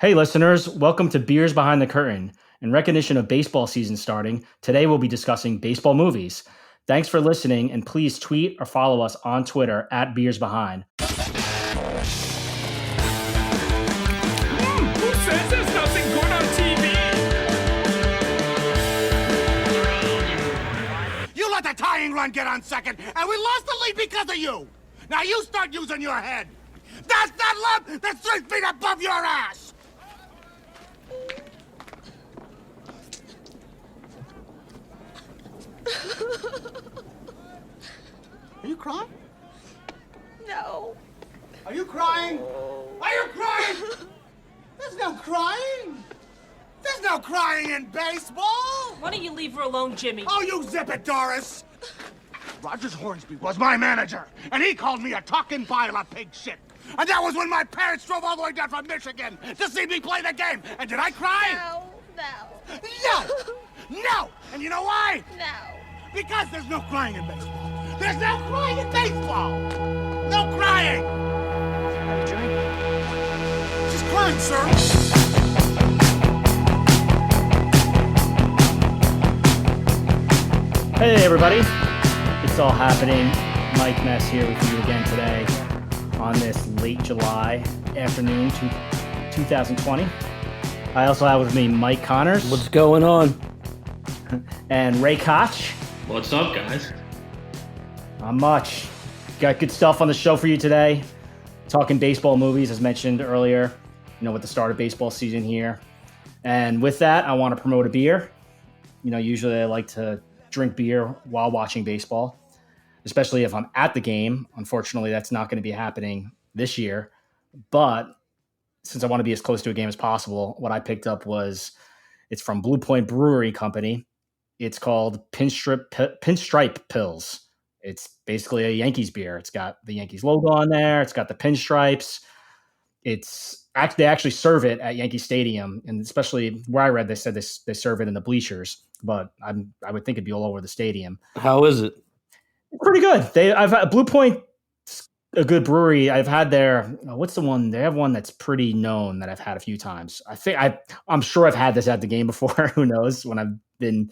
Hey, listeners, welcome to Beers Behind the Curtain. In recognition of baseball season starting, today we'll be discussing baseball movies. Thanks for listening, and please tweet or follow us on Twitter at Beers Behind. Who says there's nothing good on TV? You let the tying run get on second, and we lost the lead because of you. Now you start using your head. That's that love that's 3 feet above your ass. Are you crying? No. Are you crying? Are you crying? There's no crying. There's no crying in baseball. Why don't you leave her alone, Jimmy? Oh, you zip it, Doris. Rogers Hornsby was my manager, and he called me a talking pile of pig shit. And that was when my parents drove all the way down from Michigan to see me play the game. And did I cry? No. No! No! And you know why? No. Because there's no crying in baseball. There's no crying in baseball! No crying! She's crying, sir. Hey, everybody. It's all happening. Mike Mess here with you again today on this late July afternoon, 2020. I also have with me Mike Connors. What's going on? And Ray Koch. What's up, guys? Not much. Got good stuff on the show for you today. Talking baseball movies, as mentioned earlier, with the start of baseball season here. And with that, I want to promote a beer. Usually I like to drink beer while watching baseball, especially if I'm at the game. Unfortunately, that's not going to be happening this year. But since I want to be as close to a game as possible, what I picked up it's from Blue Point Brewery Company. It's called Pinstripe Pills. It's basically a Yankees beer. It's got the Yankees logo on there. It's got the pinstripes. They actually serve it at Yankee Stadium, and especially where I read, they said they serve it in the bleachers. But I would think it'd be all over the stadium. How is it? Pretty good. I've had Blue Point, a good brewery. I've had their what's the one? They have one that's pretty known that I've had a few times. I'm sure I've had this at the game before. Who knows? When I've been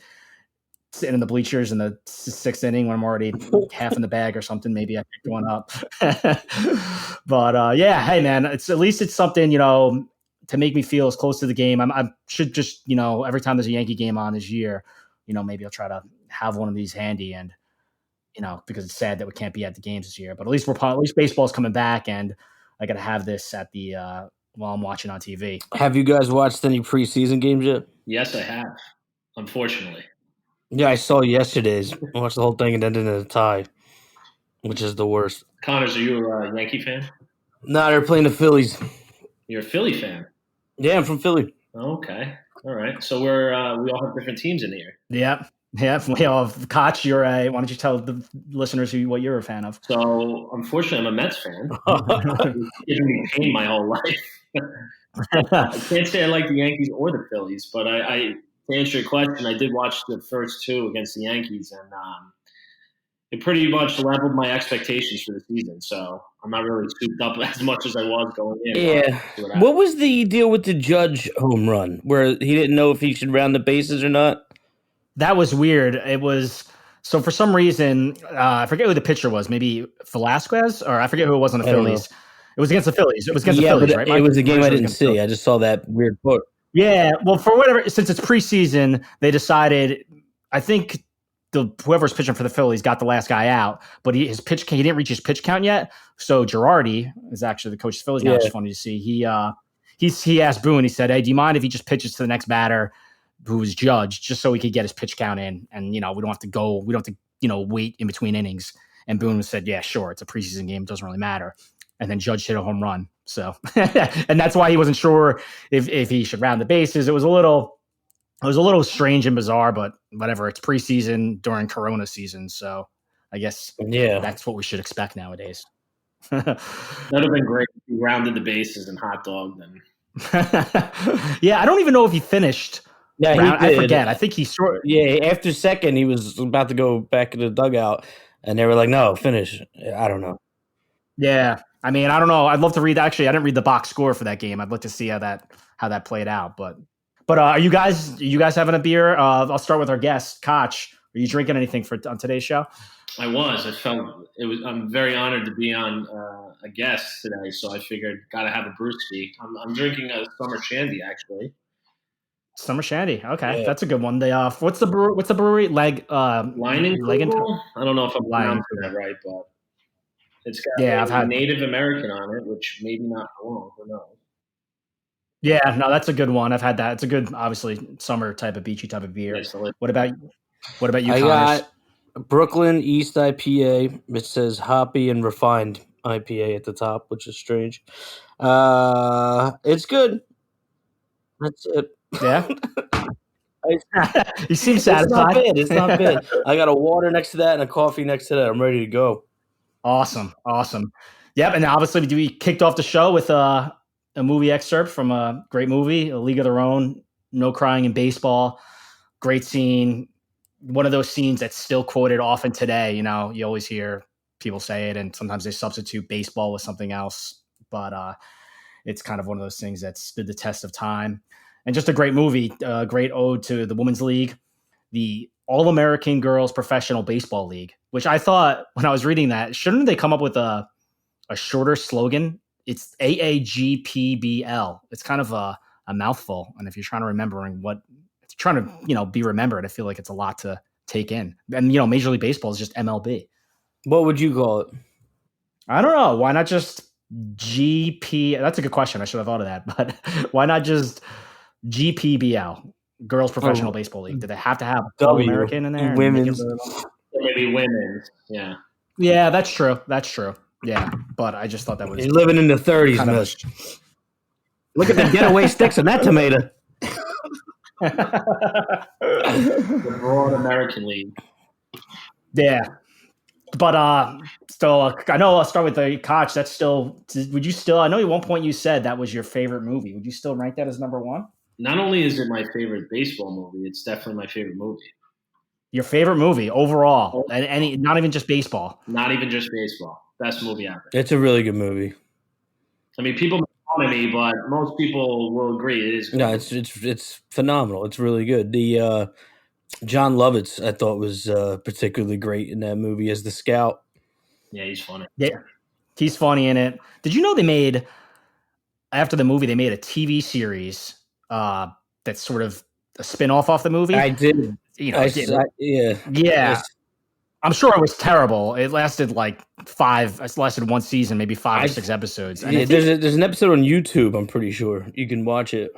sitting in the bleachers in the sixth inning when I'm already half in the bag or something, maybe I picked one up. But yeah, hey man, at least it's something to make me feel as close to the game. I should just every time there's a Yankee game on this year, maybe I'll try to have one of these handy, and because it's sad that we can't be at the games this year. But at least baseball's coming back, and I got to have this at the while I'm watching on TV. Have you guys watched any preseason games yet? Yes, I have. Unfortunately. Yeah, I saw yesterday's. I watched the whole thing and ended in a tie, which is the worst. Connors, are you a Yankee fan? Nah, they're playing the Phillies. You're a Philly fan? Yeah, I'm from Philly. Okay. All right. So we all have different teams in here. Yep. We all have Koch. Why don't you tell the listeners what you're a fan of? So unfortunately, I'm a Mets fan. It's given me pain my whole life. I can't say I like the Yankees or the Phillies, but I to answer your question, I did watch the first two against the Yankees, and it pretty much leveled my expectations for the season. So I'm not really souped up as much as I was going in. Yeah. What was the deal with the Judge home run, where he didn't know if he should round the bases or not? That was weird. It was so for some reason, I forget who the pitcher was. Maybe Velasquez, or I forget who it was on the Phillies. It was against the Phillies. It was against the Phillies, right? It was a game I didn't see. I just saw that weird quote. Yeah, well, for whatever, since it's preseason, they decided. I think whoever's pitching for the Phillies got the last guy out, but he didn't reach his pitch count yet. So Girardi is actually the coach of the Phillies now. It's funny to see. He asked Boone. He said, "Hey, do you mind if he just pitches to the next batter, who was Judge, just so he could get his pitch count in, and we don't have to wait in between innings." And Boone said, "Yeah, sure. It's a preseason game. It doesn't really matter." And then Judge hit a home run. So, and that's why he wasn't sure if he should round the bases. It was a little strange and bizarre, but whatever. It's preseason during Corona season, so I guess that's what we should expect nowadays. That'd have been great if he rounded the bases and hot dogged them. Yeah, I don't even know if he finished. Yeah, I forget. I think he sort. Yeah, after second, he was about to go back in the dugout, and they were like, "No, finish." I don't know. Yeah, I mean, I don't know. I'd love to read. Actually, I didn't read the box score for that game. I'd love to see how that played out. But are you guys having a beer? I'll start with our guest, Koch. Are you drinking anything on today's show? I was. I felt it was. I'm very honored to be on a guest today, so I figured gotta have a brewski. I'm drinking a summer shandy actually. Summer Shandy. Okay, Yeah. that's a good one. What's the brewery? Leinenkugel? I don't know if I'm Lion. pronouncing that right, but it's got Yeah, I've had. Native American on it, which maybe not for long. Who knows? Yeah, no, that's a good one. I've had that. It's a good, obviously, summer type of beachy type of beer. Yeah, so What about you, I Connors? got Brooklyn East IPA. It says hoppy and refined IPA at the top, which is strange. It's good. That's it. Yeah, you seem It's not satisfied. bad. It's not bad. I got a water next to that and a coffee next to that. I'm ready to go. Awesome. Yep, and obviously we kicked off the show with a movie excerpt from a great movie, A League of Their Own, No Crying in Baseball. Great scene. One of those scenes that's still quoted often today. You know, you always hear people say it, and sometimes they substitute baseball with something else. But it's kind of one of those things that stood the test of time. And just a great movie, a great ode to the Women's League, the All-American Girls Professional Baseball League, which I thought when I was reading that, shouldn't they come up with a shorter slogan? It's AAGPBL. It's kind of a mouthful. And if you're trying to be remembered, I feel like it's a lot to take in. And, Major League Baseball is just MLB. What would you call it? I don't know. Why not just GP? That's a good question. I should have thought of that. But why not just GPBL, Girls Professional Baseball League? Do they have to have W, American in there? women's. Maybe women's. Yeah. Yeah, that's true. Yeah, but I just thought that was You're living in the 30s, kind of Miss. Look at the getaway sticks in that tomato. The Broad American League. Yeah. But still, I know I'll start with the Koch. That's still, I know at one point you said that was your favorite movie. Would you still rank that as number one? Not only is it my favorite baseball movie, it's definitely my favorite movie. Your favorite movie overall, and not even just baseball. Not even just baseball. Best movie ever. It's a really good movie. I mean, people make fun of me, but most people will agree it is good. No, it's phenomenal. It's really good. The John Lovitz, I thought, was particularly great in that movie as the scout. Yeah, he's funny. Yeah, he's funny in it. Did you know after the movie, they made a TV series that's sort of a spin-off off the movie? I did. Yeah. Yes. I'm sure it was terrible. It lasted one season, maybe 5 or 6 episodes. And there's an episode on YouTube, I'm pretty sure. You can watch it.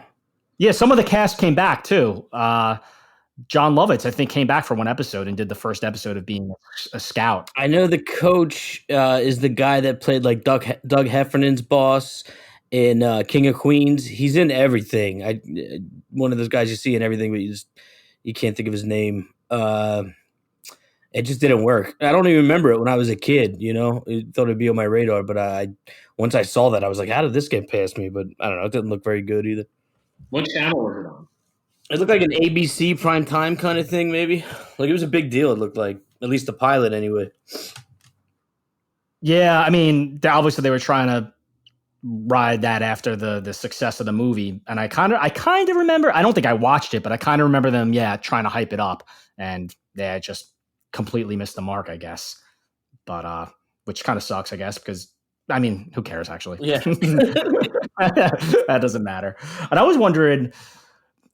Yeah, some of the cast came back too. John Lovitz, I think, came back for one episode and did the first episode of being a scout. I know the coach is the guy that played like Doug Heffernan's boss in King of Queens. He's in everything. One of those guys you see in everything, but you can't think of his name. It just didn't work. I don't even remember it when I was a kid. I thought it'd be on my radar, but once I saw that, I was like, "How did this get past me?" But I don't know. It didn't look very good either. What channel was it on? It looked like an ABC prime time kind of thing, maybe. Like it was a big deal. It looked like, at least the pilot, anyway. Yeah, I mean, obviously they were trying to ride that after the success of the movie, and I kind of remember. I don't think I watched it, but I kind of remember them, trying to hype it up, and they just completely missed the mark, I guess. But which kind of sucks, I guess, because I mean, who cares actually? Yeah, that doesn't matter. And I was wondering,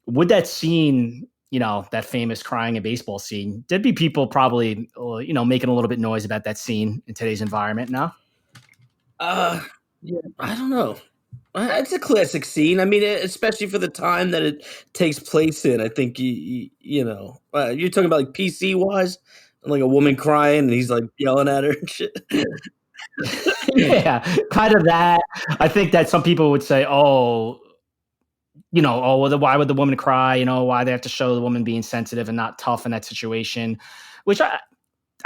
would that scene, that famous crying in baseball scene, there'd be people probably, making a little bit noise about that scene in today's environment now? Yeah, I don't know. It's a classic scene. I mean, especially for the time that it takes place in. I think you're talking about like PC wise, like a woman crying and he's like yelling at her and shit. Yeah, kind of that. I think that some people would say, why would the woman cry? Why they have to show the woman being sensitive and not tough in that situation, which I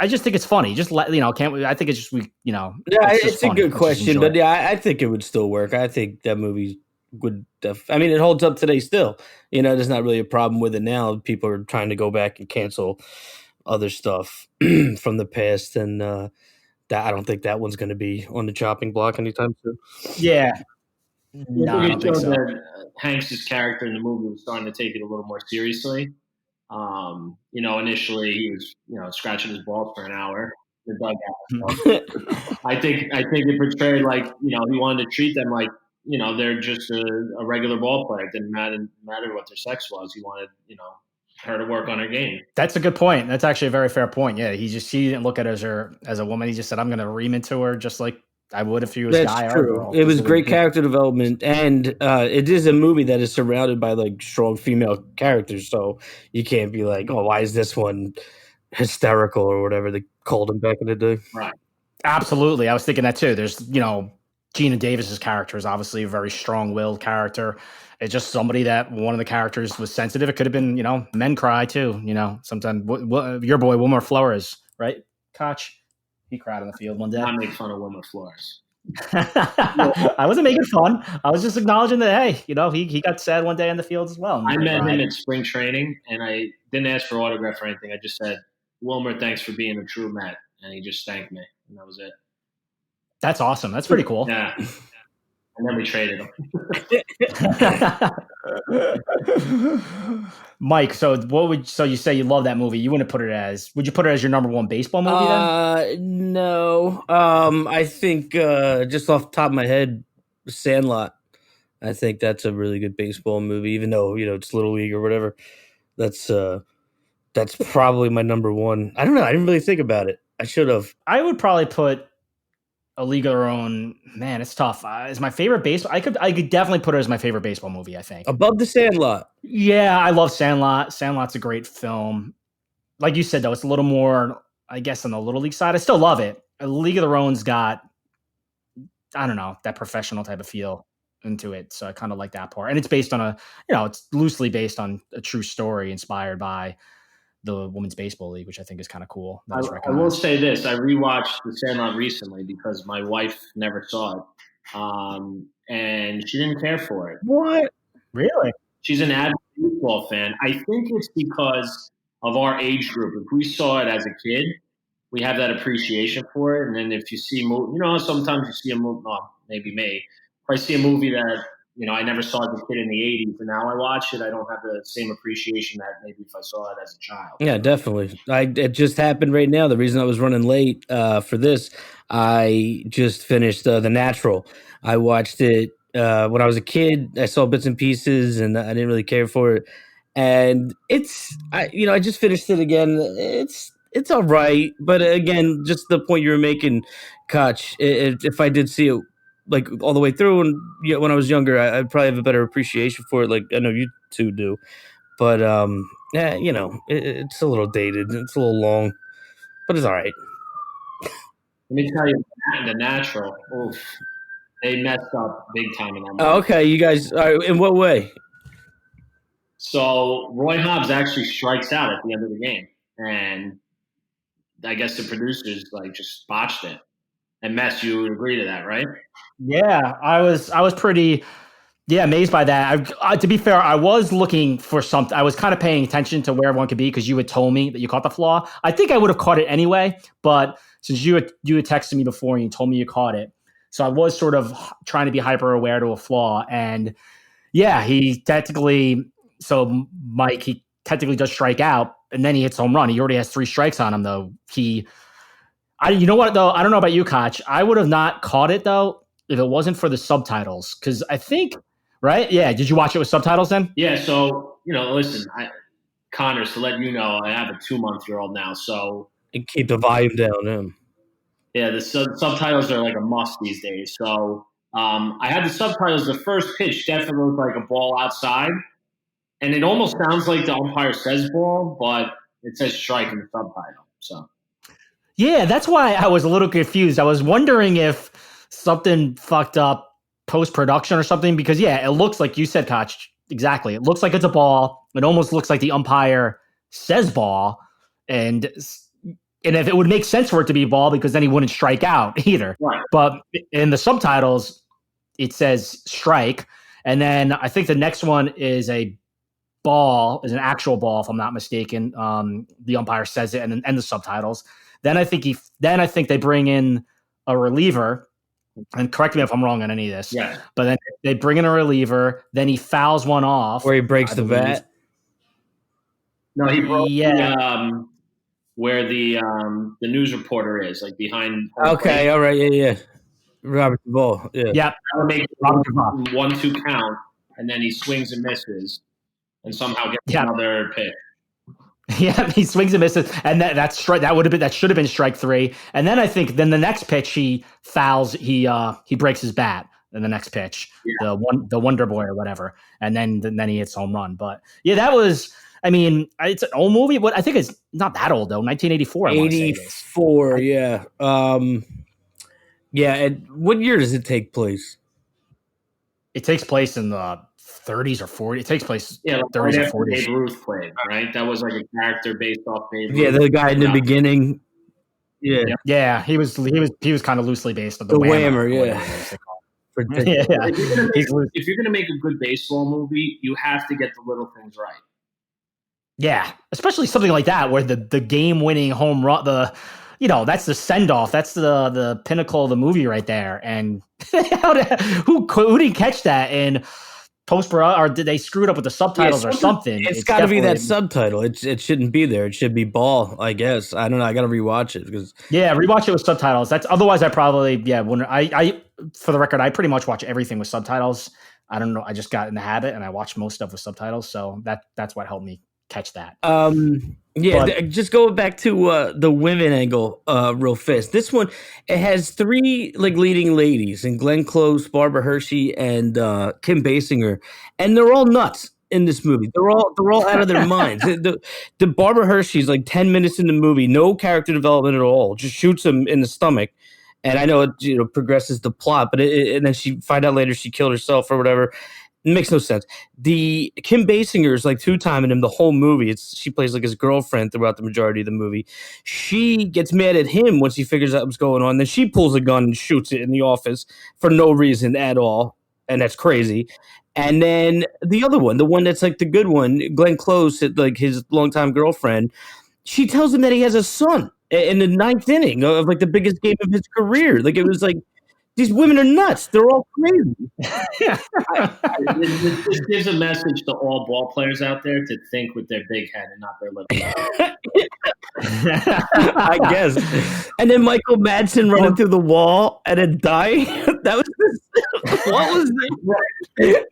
just think it's funny. Just can't we? I think it's just Yeah, it's a good question, but I think it would still work. I think that movie would. It holds up today still. There's not really a problem with it now. People are trying to go back and cancel other stuff from the past, and that I don't think that one's going to be on the chopping block anytime soon. Yeah. I No, I don't think showed so. that Hanks' character in the movie was starting to take it a little more seriously. Initially he was, scratching his balls for an hour. The dugout. I think it portrayed like, he wanted to treat them like, they're just a regular ball player. It didn't matter what their sex was. He wanted, her to work on her game. That's a good point. That's actually a very fair point. Yeah, he didn't look at her as a woman. He just said, "I'm going to ream into her just like I would if he was That's guy or true. girl." It was great character development, and it is a movie that is surrounded by like strong female characters. So you can't be like, "Oh, why is this one hysterical?" or whatever they called him back in the day. Right. Absolutely, I was thinking that too. There's, Gina Davis's character is obviously a very strong-willed character. It's just somebody that one of the characters was sensitive. It could have been, men cry too. Sometimes your boy Wilmer Flores, right? Koch, he cried on the field one day. Not make fun of Wilmer Flores. I wasn't making fun. I was just acknowledging that, hey, he got sad one day in the field as well. I met him at spring training, and I didn't ask for autograph or anything. I just said, "Wilmer, thanks for being a true Met," and he just thanked me, and that was it. That's awesome. That's pretty cool. Yeah. And then we traded him. Mike, so you say you love that movie? You wouldn't put it as? Would you put it as your number one baseball movie then? No. I think just off the top of my head, Sandlot. I think that's a really good baseball movie, even though it's Little League or whatever. That's probably my number one. I don't know. I didn't really think about it. I should have. I would probably put A League of Their Own. Man, it's tough. Is my favorite baseball? I could definitely put it as my favorite baseball movie. I think above The Sandlot. Yeah, I love Sandlot. Sandlot's a great film. Like you said, though, it's a little more, I guess, on the Little League side. I still love it. A League of Their Own's got, I don't know, that professional type of feel into it. So I kind of like that part. And it's based on it's loosely based on a true story inspired by the Women's Baseball League, which I think is kind of cool. I will say this. I rewatched The Sandlot recently because my wife never saw it. And she didn't care for it. What? Really? She's an avid baseball fan. I think it's because of our age group. If we saw it as a kid, we have that appreciation for it. And then if you see, sometimes you see a movie, maybe me. If I see a movie that, I never saw as a kid in the 80s, and now I watch it, I don't have the same appreciation that maybe if I saw it as a child. Yeah, definitely. It just happened right now. The reason I was running late for this, I just finished The Natural. I watched it when I was a kid. I saw bits and pieces, and I didn't really care for it. And I just finished it again. It's all right, but again, just the point you were making, Koch. If I did see it like all the way through, and when I was younger, I'd probably have a better appreciation for it. Like I know you two do, but it's a little dated. It's a little long, but it's all right. Let me tell you, The Natural. Oof, they messed up big time in that movie. Oh, okay, you guys. All right, in what way? So Roy Hobbs actually strikes out at the end of the game, and I guess the producers just botched it. And Mess, you would agree to that, right? Yeah, I was pretty amazed by that. To be fair, I was looking for something. I was kind of paying attention to where everyone could be because you had told me that you caught the flaw. I think I would have caught it anyway, but since you had texted me before and you told me you caught it, so I was sort of trying to be hyper aware to a flaw. And yeah, he technically does strike out, and then he hits home run. He already has 3 strikes on him, though. You know what, though? I don't know about you, Koch. I would have not caught it, though, if it wasn't for the subtitles. Because I think, right? Yeah. Did you watch it with subtitles then? Yeah. So, listen, Connors, to let you know, I have a 2-month-old now. So And keep the volume down. yeah, the subtitles are like a must these days. So I had the subtitles. The first pitch definitely looked like a ball outside. And it almost sounds like the umpire says ball, but it says strike in the subtitle. So. Yeah, that's why I was a little confused. I was wondering if something fucked up post-production or something, because yeah, it looks like you said, Koch, exactly. It looks like it's a ball. It almost looks like the umpire says ball, and if it would make sense for it to be ball, because then he wouldn't strike out either. Right. But in the subtitles, it says strike, and then I think the next one is an actual ball, if I'm not mistaken. The umpire says it, and the subtitles. Then I think they bring in a reliever. And correct me if I'm wrong on any of this. Yeah. But then they bring in a reliever. Then he fouls one off. Where he breaks I the believe. bat. No, he broke Yeah. where the news reporter is, like behind. Okay, all right, yeah. Robert Duvall, yeah. Yeah. That would make Robert Duvall. 1-2 count, and then he swings and misses, and somehow gets Yeah. another pitch. Yeah, he swings and misses, and that's strike. That should have been strike 3. And then I think the next pitch he fouls. He breaks his bat in the next pitch, the Wonder Boy or whatever, and then he hits home run. But yeah, that was. I mean, it's an old movie, but I think it's not that old though. 1984. 84, yeah. Yeah. And what year does it take place? It takes place in the 30s or 40s. It takes place 30s right or after 40s. Babe Ruth played, right? That was like a character based off Babe Ruth. Yeah, the guy in the beginning. Yeah. Yeah, he was kind of loosely based on the Whammer, whatever yeah. it is they call For it. Yeah. If you're gonna make a good baseball movie, you have to get the little things right. Yeah, especially something like that where the game-winning home run, that's the send-off. That's the pinnacle of the movie right there. And who didn't catch that in post-production, or did they screw it up with the subtitles or something? It's got to be that subtitle. It shouldn't be there. It should be Ball, I guess. I don't know. I got to rewatch it because rewatch it with subtitles. That's otherwise I probably when I for the record I pretty much watch everything with subtitles. I don't know. I just got in the habit and I watch most stuff with subtitles, so that's what helped me catch that. Just going back to the women angle real fast. This one, it has 3 like leading ladies, and Glenn Close, Barbara Hershey, and Kim Basinger, and they're all nuts in this movie. They're all out of their minds. The Barbara Hershey's like 10 minutes in the movie, no character development at all, just shoots him in the stomach. And I know it progresses the plot, but and then she find out later she killed herself or whatever. It makes no sense. The Kim Basinger is like 2-timing him the whole movie. She plays like his girlfriend throughout the majority of the movie. She gets mad at him once he figures out what's going on. Then she pulls a gun and shoots it in the office for no reason at all, and that's crazy. And then the other one, the one that's like the good one, Glenn Close, like his longtime girlfriend, she tells him that he has a son in the 9th inning of like the biggest game of his career. Like it was like. These women are nuts. They're all crazy. This gives a message to all ball players out there to think with their big head and not their little head. I guess. And then Michael Madsen running through the wall and then dying. That was what was that?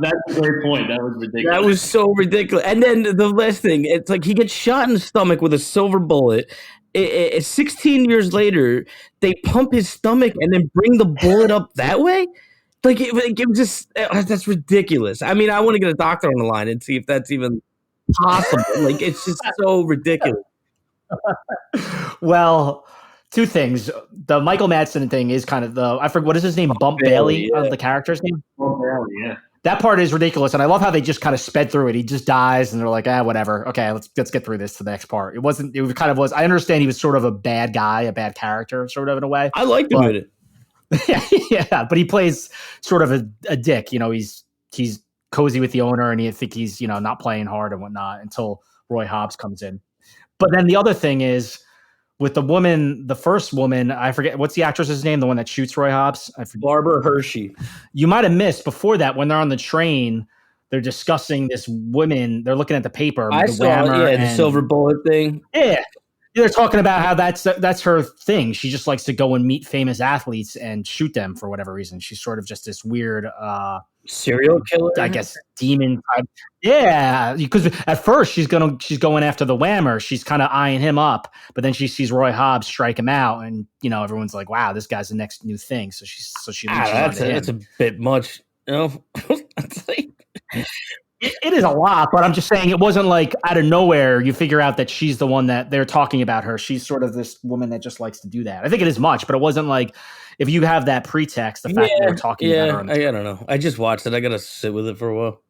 That's a great point. That was ridiculous. That was so ridiculous. And then the last thing, it's like he gets shot in the stomach with a silver bullet. 16 years later, they pump his stomach and then bring the bullet up that way. Like it was just that's ridiculous. I mean, I want to get a doctor on the line and see if that's even possible. Like it's just so ridiculous. Well, 2 things. The Michael Madsen thing is kind of I forget what is his name, Bump Bailey, yeah. The character's name. Bump Bailey, yeah. That part is ridiculous, and I love how they just kind of sped through it. He just dies, and they're like, whatever. Okay, let's get through this to the next part. It kind of was. I understand he was sort of a bad guy, a bad character, sort of in a way. I liked him in it. Yeah, but he plays sort of a dick. He's cozy with the owner, and I think he's not playing hard and whatnot until Roy Hobbs comes in. But then the other thing is with the woman, the first woman, I forget what's the actress's name, the one that shoots Roy Hobbs. Barbara Hershey. You might have missed before that when they're on the train. They're discussing this woman. They're looking at the paper. I saw the silver bullet thing. Yeah. They're talking about how that's her thing. She just likes to go and meet famous athletes and shoot them for whatever reason. She's sort of just this weird serial killer, I guess, demon type. Yeah, because at first she's going after the Whammer. She's kind of eyeing him up, but then she sees Roy Hobbs strike him out, and everyone's like, "Wow, this guy's the next new thing." So she leaches that's a bit much. It is a lot, but I'm just saying it wasn't like out of nowhere you figure out that she's the one that they're talking about her. She's sort of this woman that just likes to do that. I think it is much, but it wasn't like if you have that pretext, the fact that they're talking about her. I don't know. I just watched it. I got to sit with it for a while.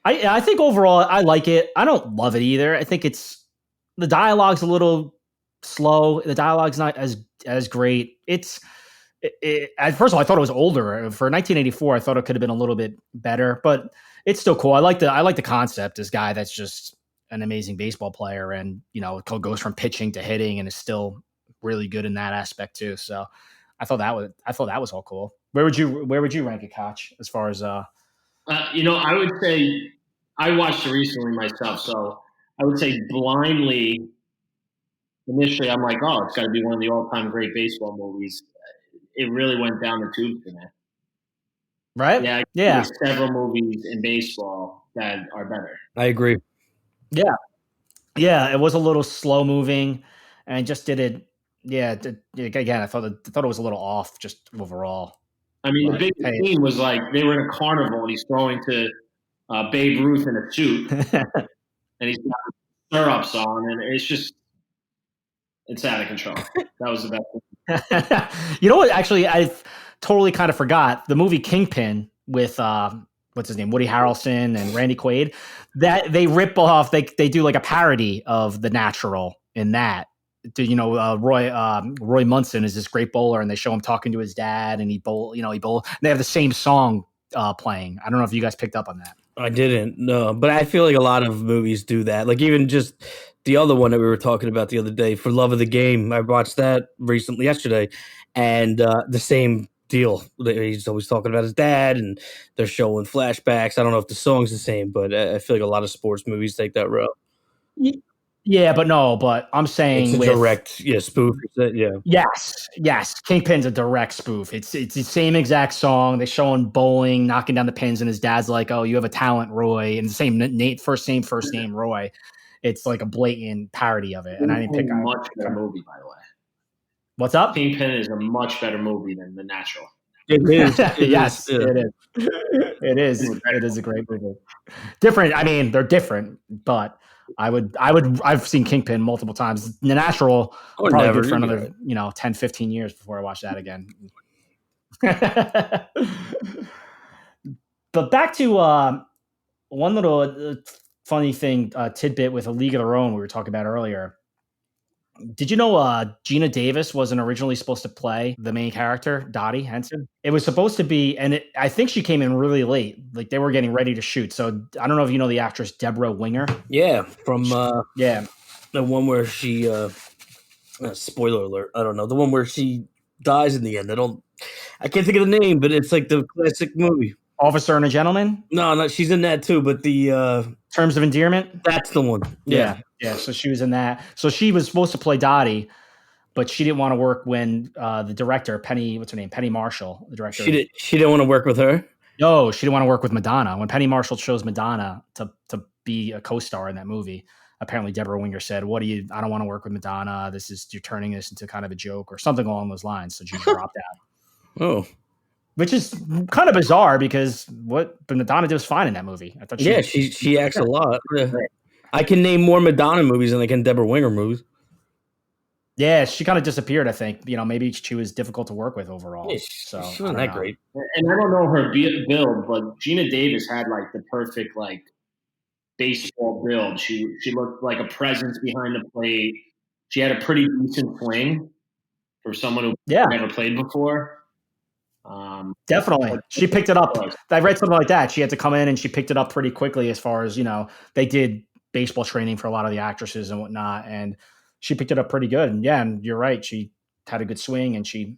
I think overall I like it. I don't love it either. I think the dialogue's a little slow. The dialogue's not as great. First of all, I thought it was older for 1984. I thought it could have been a little bit better, but it's still cool. I like the concept. This guy that's just an amazing baseball player, and goes from pitching to hitting, and is still really good in that aspect too. So I thought that was all cool. Where would you rank it, Koch, as far as I would say I watched it recently myself, so I would say blindly. Initially, I'm like, oh, it's got to be one of the all-time great baseball movies. It really went down the tube for me. Right? Yeah. There's several movies in baseball that are better. I agree. Yeah. Yeah, it was a little slow moving, and just did it. Yeah, again, I thought it was a little off just overall. I mean, the big scene was like they were in a carnival, and he's throwing to Babe Ruth in a suit, and he's got stirrups on, and it's out of control. That was the best. You know what? Actually, I've totally kind of forgot the movie Kingpin with what's his name, Woody Harrelson and Randy Quaid. That they rip off. They do like a parody of The Natural in that. Roy Munson is this great bowler, and they show him talking to his dad, and he bowl. And they have the same song playing. I don't know if you guys picked up on that. I didn't, no, but I feel like a lot of movies do that. Like even just the other one that we were talking about the other day, For Love of the Game. I watched that recently yesterday, and the same deal. He's always talking about his dad, and they're showing flashbacks. I don't know if the song's the same, but I feel like a lot of sports movies take that route. Yeah, but I'm saying it's a direct spoof. Yeah. Yes. Kingpin's a direct spoof. It's the same exact song. They show him bowling, knocking down the pins, and his dad's like, "Oh, you have a talent, Roy," and the same first name, Roy. It's like a blatant parody of it, and I didn't pick on much better movie, by the way. What's up? Kingpin is a much better movie than The Natural. It is. Yes, it is. It is. It is a great movie. Different. I mean, they're different, but I've seen Kingpin multiple times. The Natural, probably good for another 10, 15 years before I watch that again. But back to one little funny thing, tidbit with A League of Their Own we were talking about earlier. Did you know Geena Davis wasn't originally supposed to play the main character, Dottie Henson? It was supposed to be, and I think she came in really late. Like they were getting ready to shoot. So I don't know if you know the actress Deborah Winger. Yeah, from the one where she spoiler alert. I don't know, the one where she dies in the end. I can't think of the name, but it's like the classic movie. Officer and a Gentleman? No, she's in that too, but the Terms of Endearment? That's the one. Yeah. So she was in that. So she was supposed to play Dottie, but she didn't want to work when the director, Penny Marshall, the director. She didn't want to work with her? No, she didn't want to work with Madonna. When Penny Marshall chose Madonna to be a co-star in that movie, apparently Deborah Winger said, I don't want to work with Madonna. You're turning this into kind of a joke or something along those lines. So she dropped out. Oh. Which is kind of bizarre because but Madonna did was fine in that movie. I thought she acts a lot. Yeah. I can name more Madonna movies than I can Deborah Winger movies. Yeah, she kind of disappeared, I think. Maybe she was difficult to work with overall. Yeah, she wasn't that great. And I don't know her build, but Geena Davis had like the perfect like baseball build. She looked like a presence behind the plate. She had a pretty decent swing for someone who never played before. Definitely. She picked it up. I read something like that. She had to come in and she picked it up pretty quickly as far as, they did baseball training for a lot of the actresses and whatnot. And she picked it up pretty good. And and you're right. She had a good swing and she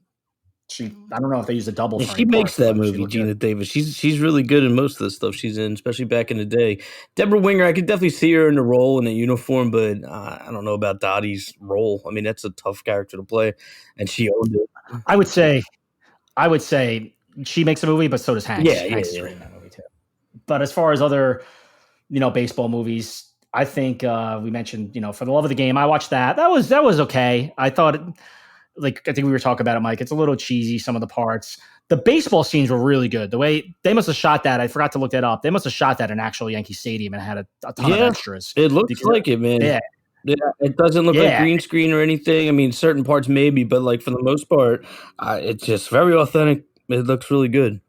I don't know if they used a double. She makes that movie, Geena Davis. She's really good in most of the stuff she's in, especially back in the day. Deborah Winger, I could definitely see her in the role in a uniform, but I don't know about Dottie's role. I mean, that's a tough character to play, and she owned it. I would say she makes a movie, but so does Hanks. Hanks is great in that movie too. But as far as other, baseball movies, I think we mentioned, For the Love of the Game. I watched that. That was okay. I thought, I think we were talking about it, Mike. It's a little cheesy, some of the parts. The baseball scenes were really good. The way they must have shot that, I forgot to look that up. They must have shot that in actual Yankee Stadium and had a ton of extras. It looks like it, man. Yeah. It doesn't look like green screen or anything. I mean, certain parts maybe, but for the most part, it's just very authentic. It looks really good.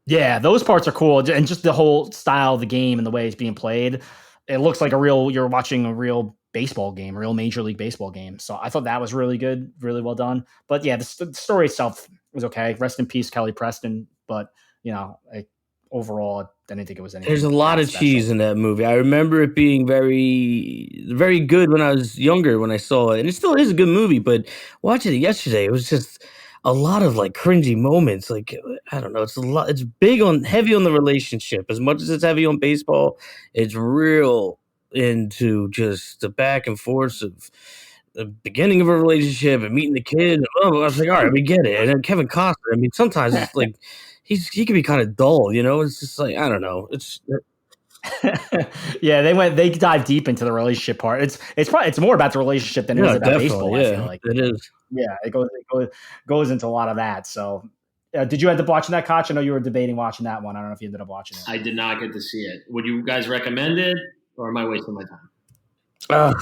Yeah, those parts are cool. And just the whole style of the game and the way it's being played, it looks like you're watching a real baseball game, a real Major League Baseball game. So I thought that was really good, really well done. But yeah, the story itself was okay. Rest in peace, Kelly Preston. But, overall, I didn't think it was anything. There's a lot that of special. cheese in that movie. I remember it being very, very good when I was younger when I saw it, and it still is a good movie. But watching it yesterday, it was just a lot of like cringy moments. Like I don't know, it's a lot. It's heavy on the relationship. As much as it's heavy on baseball, it's real into just the back and forth of the beginning of a relationship and meeting the kid. And, I was like, all right, we get it. And then Kevin Costner. I mean, sometimes it's like he can be kind of dull, you know. It's just like I don't know. It's Yeah, they dive deep into the relationship part. It's more about the relationship than it is about baseball. I feel like it is. Yeah, it goes into a lot of that. So, did you end up watching that, Koch? I know you were debating watching that one. I don't know if you ended up watching it. I did not get to see it. Would you guys recommend it, or am I wasting my time?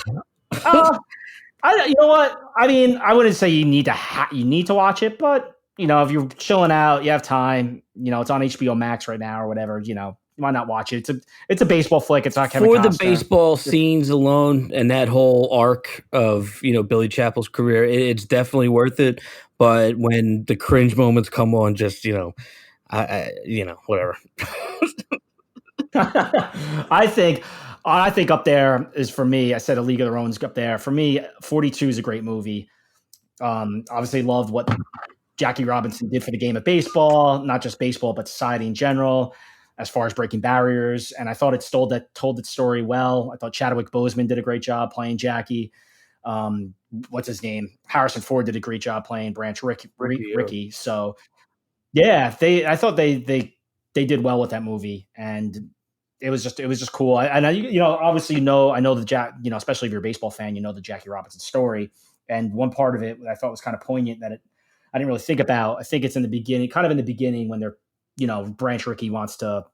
You know what? I mean, I wouldn't say you need to watch it, but you know, if you're chilling out, you have time. You know, it's on HBO Max right now or whatever. You know, why not watch it? It's a baseball flick. It's not Kevin For Costner. the baseball scenes alone and that whole arc of Billy Chapel's career, it's definitely worth it. But when the cringe moments come on, just I whatever. I think up there is for me. I said A League of Their Own's up there for me. 42 is a great movie. Obviously loved what Jackie Robinson did for the game of baseball, not just baseball, but society in general, as far as breaking barriers. And I thought it told its story well. I thought Chadwick Boseman did a great job playing Jackie. What's his name? Harrison Ford did a great job playing Branch Rickey. So yeah, I thought they did well with that movie, and it was just cool. I obviously I know the especially if you're a baseball fan, you know the Jackie Robinson story. And one part of it that I thought was kind of poignant that I didn't really think about. I think it's in the beginning when they're, Branch Rickey wants to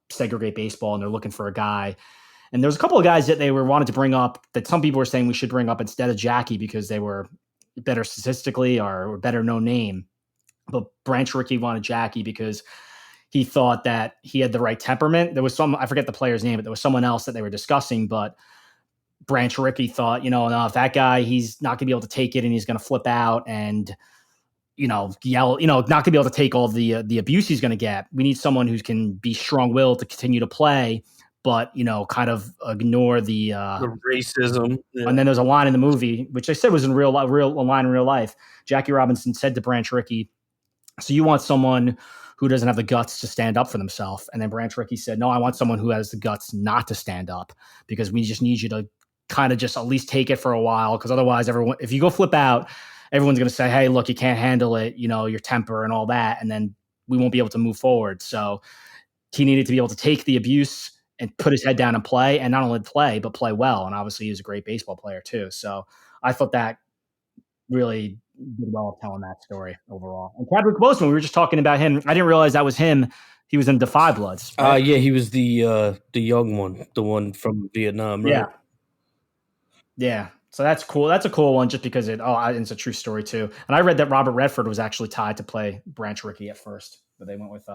segregate baseball and they're looking for a guy. And there's a couple of guys that they wanted to bring up that some people were saying we should bring up instead of Jackie because they were better statistically or better no name. But Branch Rickey wanted Jackie because he thought that he had the right temperament. There was I forget the player's name, but there was someone else that they were discussing, but Branch Rickey thought, no, if that guy, he's not going to be able to take it and he's going to flip out and, yell, not going to be able to take all the abuse he's going to get. We need someone who can be strong-willed to continue to play, but, kind of ignore the racism. Yeah. And then there's a line in the movie, which they said was a line in real life. Jackie Robinson said to Branch Rickey, so you want someone who doesn't have the guts to stand up for themselves. And then Branch Rickey said, no, I want someone who has the guts not to stand up because we just need you to kind of just at least take it for a while. Because otherwise if you go flip out, everyone's going to say, hey, look, you can't handle it, your temper and all that. And then we won't be able to move forward. So he needed to be able to take the abuse and put his head down and play, and not only play, but play well. And obviously he's a great baseball player too. So I thought that really did well telling that story overall. And Chadwick Boseman, we were just talking about him. I didn't realize that was him. He was in Defy Bloods. Right? Yeah, he was the young one, the one from Vietnam, right? Yeah. So that's cool. That's a cool one just because it's a true story too. And I read that Robert Redford was actually tied to play Branch Rickey at first, but they went with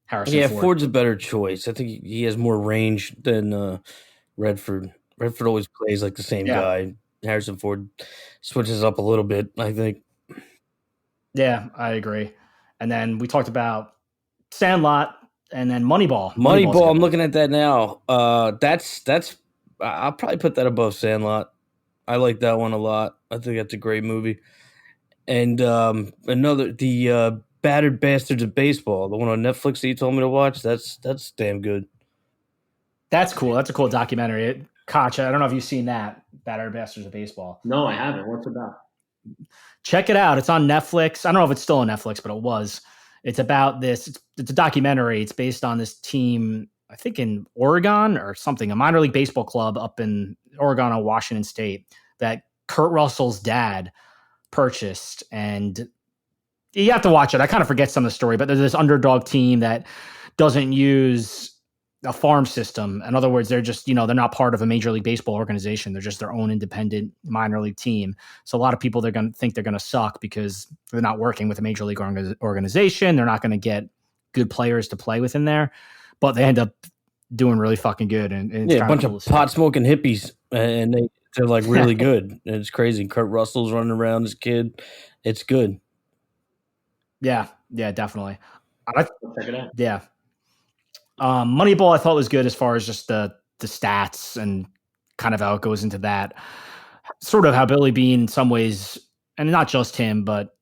Harrison Ford. Ford's a better choice. I think he has more range than Redford. Redford always plays like the same guy. Harrison Ford switches up a little bit, I think. Yeah, I agree. And then we talked about Sandlot and then Moneyball. Moneyball, I'm looking at that now. That's I'll probably put that above Sandlot. I like that one a lot. I think that's a great movie. And the Battered Bastards of Baseball, the one on Netflix that you told me to watch, that's damn good. That's cool. That's a cool documentary. Koch, I don't know if you've seen that, Battered Bastards of Baseball. No, I haven't. What's it about? Check it out. It's on Netflix. I don't know if it's still on Netflix, but it was. It's about this. It's a documentary. It's based on this team, I think in Oregon or something, a minor league baseball club up in Oregon or Washington State that Kurt Russell's dad purchased. And you have to watch it. I kind of forget some of the story, but there's this underdog team that doesn't use a farm system. In other words, they're just, they're not part of a major league baseball organization. They're just their own independent minor league team. So a lot of people, they're going to think they're going to suck because they're not working with a major league organization. They're not going to get good players to play within there, but they end up doing really fucking good. And it's a bunch of pot smoking hippies, and they're like really good. And it's crazy. Kurt Russell's running around as a kid. It's good. Yeah, definitely. Check it out. Yeah. Moneyball I thought was good as far as just the stats and kind of how it goes into that. Sort of how Billy Beane, in some ways, and not just him, but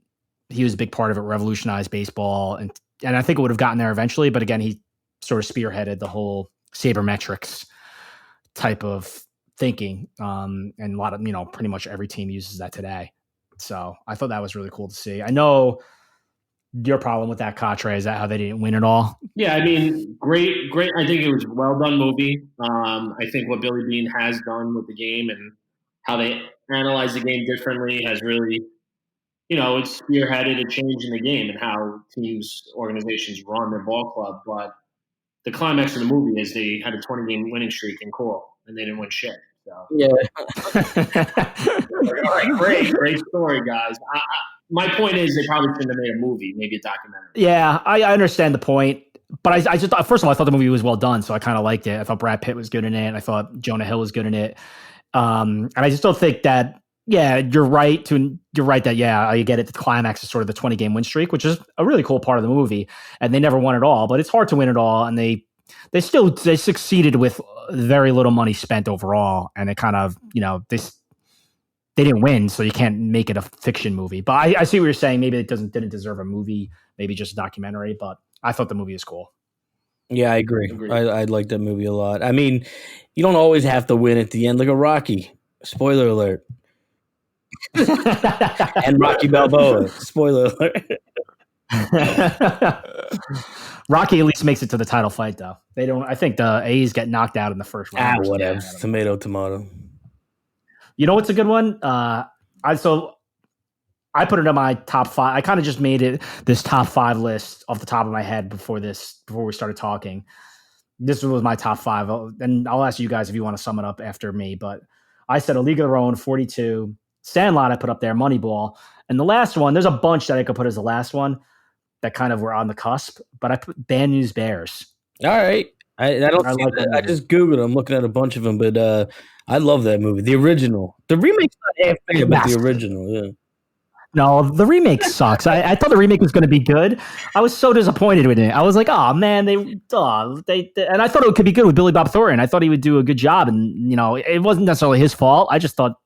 he was a big part of it, revolutionized baseball, and I think it would have gotten there eventually. But again, he sort of spearheaded the whole sabermetrics type of thinking, and a lot of pretty much every team uses that today. So I thought that was really cool to see. I know your problem with that, Katre, is that how they didn't win it all. Yeah, I mean, great. I think it was a well done movie. I think what Billy Beane has done with the game and how they analyze the game differently has really, it's spearheaded a change in the game and how teams, organizations run their ball club. But the climax of the movie is they had a 20-game winning streak in Coral, and they didn't win shit. So Yeah. all right, great story, guys. My point is they probably shouldn't have made a movie, maybe a documentary. Yeah, I understand the point, but I just thought, first of all, I thought the movie was well done, so I kind of liked it. I thought Brad Pitt was good in it. I thought Jonah Hill was good in it, and I just don't think that. Yeah, you're right that you get it. The climax is sort of the 20-game win streak, which is a really cool part of the movie, and they never won it all. But it's hard to win it all, and they succeeded with very little money spent overall, and it kind of they didn't win, so you can't make it a fiction movie. But I see what you're saying. Maybe it didn't deserve a movie, maybe just a documentary. But I thought the movie is cool. Yeah, I agree. I like that movie a lot. I mean, you don't always have to win at the end, like a Rocky. Spoiler alert. And Rocky Balboa. Spoiler alert. Rocky at least makes it to the title fight, though. They don't. I think the A's get knocked out in the first round. Whatever. Tomato. You know what's a good one? I put it in my top 5. I kind of just made it this top 5 list off the top of my head before we started talking. This was my top 5, and I'll ask you guys if you want to sum it up after me. But I said A League of Their Own, 42, Sandlot I put up there, Moneyball, and the last one. There's a bunch that I could put as the last one that kind of were on the cusp, but I put Bad News Bears. All right. I just Googled. I'm looking at a bunch of them, but I love that movie. The original. The remake's not half bad, but the original, yeah. No, the remake sucks. I thought the remake was going to be good. I was so disappointed with it. I was like, oh man, they and I thought it could be good with Billy Bob Thornton. I thought he would do a good job, and it wasn't necessarily his fault. I just thought.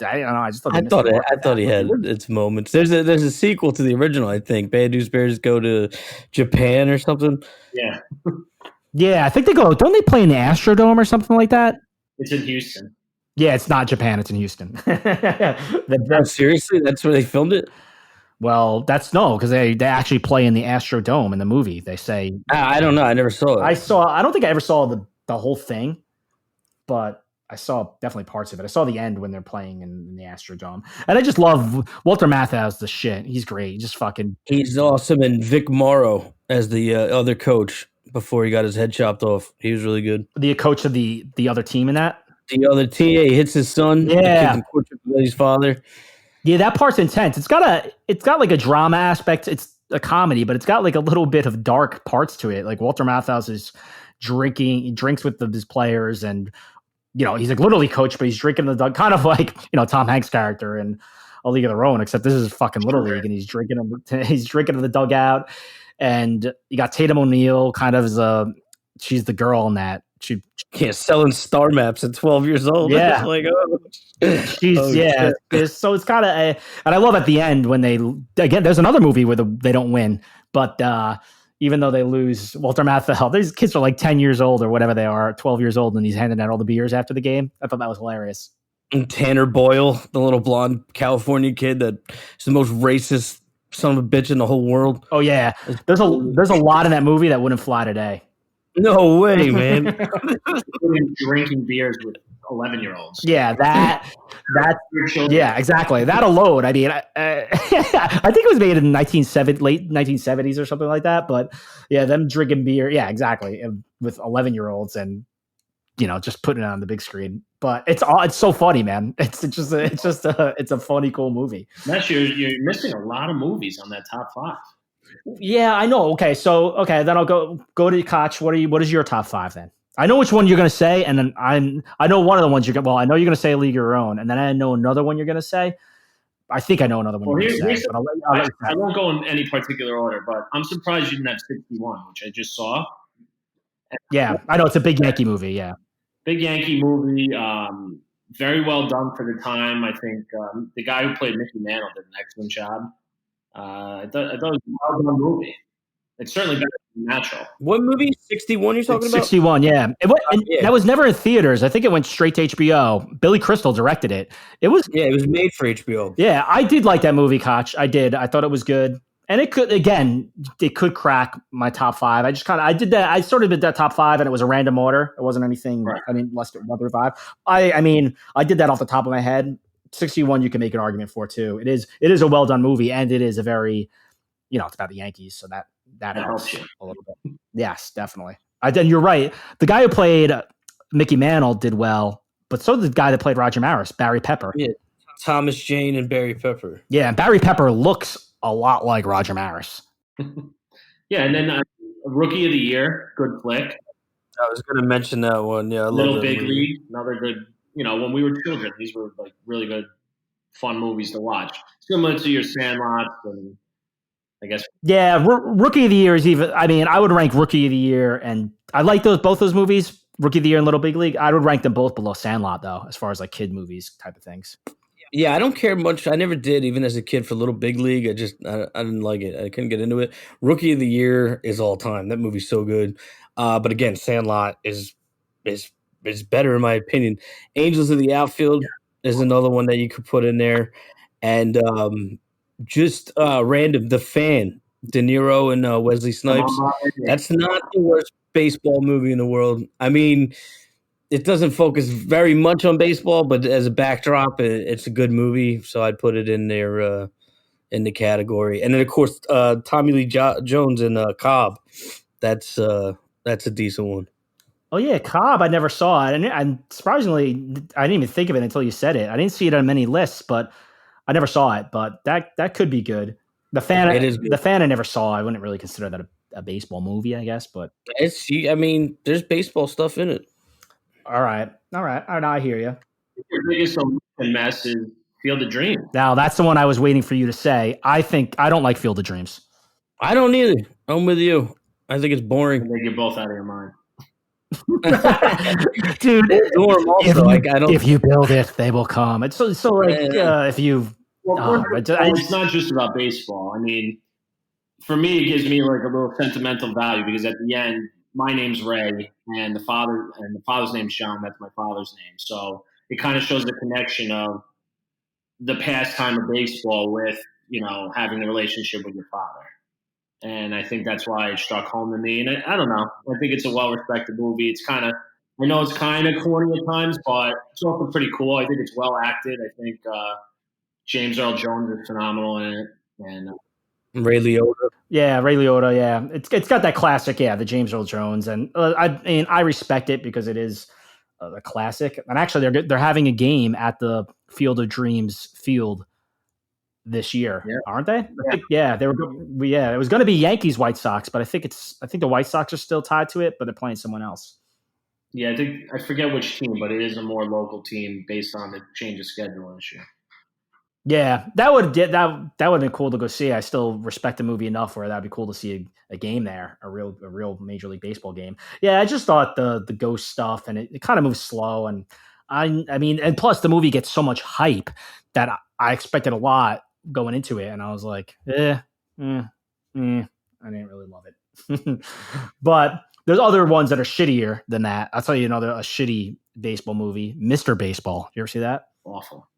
I don't know. I thought he had its moments. There's a sequel to the original. I think Bad News Bears go to Japan or something. Yeah. Yeah, I think they go. Don't they play in the Astrodome or something like that? It's in Houston. Yeah, it's not Japan. It's in Houston. Seriously, that's where they filmed it. Well, because they actually play in the Astrodome in the movie. They say. I don't know. I never saw it. I don't think I ever saw the whole thing, but I saw definitely parts of it. I saw the end when they're playing in the Astrodome, and I just love Walter Matthau's the shit. He's great. He's awesome, and Vic Morrow as the other coach before he got his head chopped off. He was really good. The coach of the other team in that. The other team, he hits his son. Yeah, his father. Yeah, that part's intense. It's got like a drama aspect. It's a comedy, but it's got like a little bit of dark parts to it. Like Walter Matthau is drinking. He drinks with his players, and he's like literally coach, but he's drinking the dog, kind of like Tom Hanks' character in A League of Their Own, except this is fucking Little League, and he's drinking in the dugout. And you got Tatum O'Neal, kind of she's the girl in that. She selling star maps at 12 years old. Yeah, like so it's kind of and I love at the end when there's another movie where they don't win, but even though they lose, Walter Matthau, these kids are like 10 years old or whatever they are, 12 years old, and he's handing out all the beers after the game. I thought that was hilarious. And Tanner Boyle, the little blonde California kid that is the most racist son of a bitch in the whole world. Oh yeah, there's a lot in that movie that wouldn't fly today. No way, man. Drinking beers with 11-year-olds. Yeah, yeah, exactly. That alone. I mean, I think it was made in late 1970s or something like that. But yeah, them drinking beer. Yeah, exactly. With 11-year-olds and just putting it on the big screen. But it's so funny, man. It's a funny, cool movie. Matt, you're missing a lot of movies on that top 5. Yeah, I know. Okay, then I'll go to Koch. What is your top 5 then? I know which one you're going to say, and then I know one of the ones you're going. Well, I know you're going to say League of Your Own, and then I know another one you're going to say. I think I know another one you're going to say. But I won't go in any particular order, but I'm surprised you didn't have 61, which I just saw. Yeah, I know it's a big Yankee movie. Yeah, Big Yankee movie. Very well done for the time. I think the guy who played Mickey Mantle did an excellent job. I thought it was a well done movie. It's certainly better than Natural. What movie? 61 you're talking about? 61. Yeah, and Yeah. that was never in theaters. I think it went straight to HBO. Billy Crystal directed it. It was Yeah, it was made for HBO. Yeah, I did like that movie, Koch. I did. I thought it was good. And it could crack my top 5. I did that. I started with that top 5 and it was a random order. It wasn't anything, Right. less than 1 through 5. I did that off the top of my head. 61, you can make an argument for too. It is a well done movie and it is a very, it's about the Yankees. So that helps helps you. a little bit. Yes, definitely. You're right. The guy who played Mickey Mantle did well, but so did the guy that played Roger Maris, Barry Pepper. Yeah. Thomas Jane and Barry Pepper. Yeah, and Barry Pepper looks a lot like Roger Maris. Yeah, and then Rookie of the Year, good flick. I was going to mention that one. Yeah, I love Little that Big movie. League, another good. When we were children, these were like really good, fun movies to watch. Similar to your Sandlot, and I guess. Yeah, Rookie of the Year is even. I would rank Rookie of the Year, and I like both those movies, Rookie of the Year and Little Big League. I would rank them both below Sandlot, though, as far as like kid movies type of things. Yeah, I don't care much. I never did, even as a kid, for Little Big League. I didn't like it. I couldn't get into it. Rookie of the Year is all time. That movie's so good. But again, Sandlot is better in my opinion. Angels of the Outfield is another one that you could put in there, and just random. The Fan, De Niro and Wesley Snipes. That's not the worst baseball movie in the world. It doesn't focus very much on baseball, but as a backdrop, it's a good movie. So I'd put it in there in the category. And then, of course, Tommy Lee Jones and Cobb. That's a decent one. Oh yeah, Cobb. I never saw it, and surprisingly, I didn't even think of it until you said it. I didn't see it on many lists, but I never saw it. But that could be good. The Fan. It is good. The Fan. I never saw. I wouldn't really consider that a baseball movie, I guess. But There's baseball stuff in it. All right. I hear you. Your biggest omission mess is Field of Dreams. Now that's the one I was waiting for you to say. I don't like Field of Dreams. I don't either. I'm with you. I think it's boring. I think you're both out of your mind. Dude, Also, if you build it, they will come. It's so like if you. It's not just about baseball. For me, it gives me like a little sentimental value because at the end, my name's Ray, and the father's name's John. That's my father's name. So it kind of shows the connection of the pastime of baseball with having a relationship with your father. And I think that's why it struck home to me. And I don't know. I think it's a well-respected movie. I know it's kind of corny at times, but it's also pretty cool. I think it's well acted. I think James Earl Jones is phenomenal in it. And Ray Liotta. Yeah, Ray Liotta. Yeah, it's got that classic. Yeah, the James Earl Jones, and I respect it because it is a classic. And actually, they're having a game at the Field of Dreams field this year, aren't they? It was going to be Yankees White Sox, but I think the White Sox are still tied to it, but they're playing someone else. Yeah, I forget which team, but it is a more local team based on the change of schedule this year. Yeah, that would have been cool to go see. I still respect the movie enough where that'd be cool to see a game there, a real Major League Baseball game. Yeah, I just thought the ghost stuff and it kind of moves slow, and and plus the movie gets so much hype that I expected a lot going into it, and I was like, I didn't really love it. But there's other ones that are shittier than that. I'll tell you a shitty baseball movie, Mr. Baseball. You ever see that? Awful.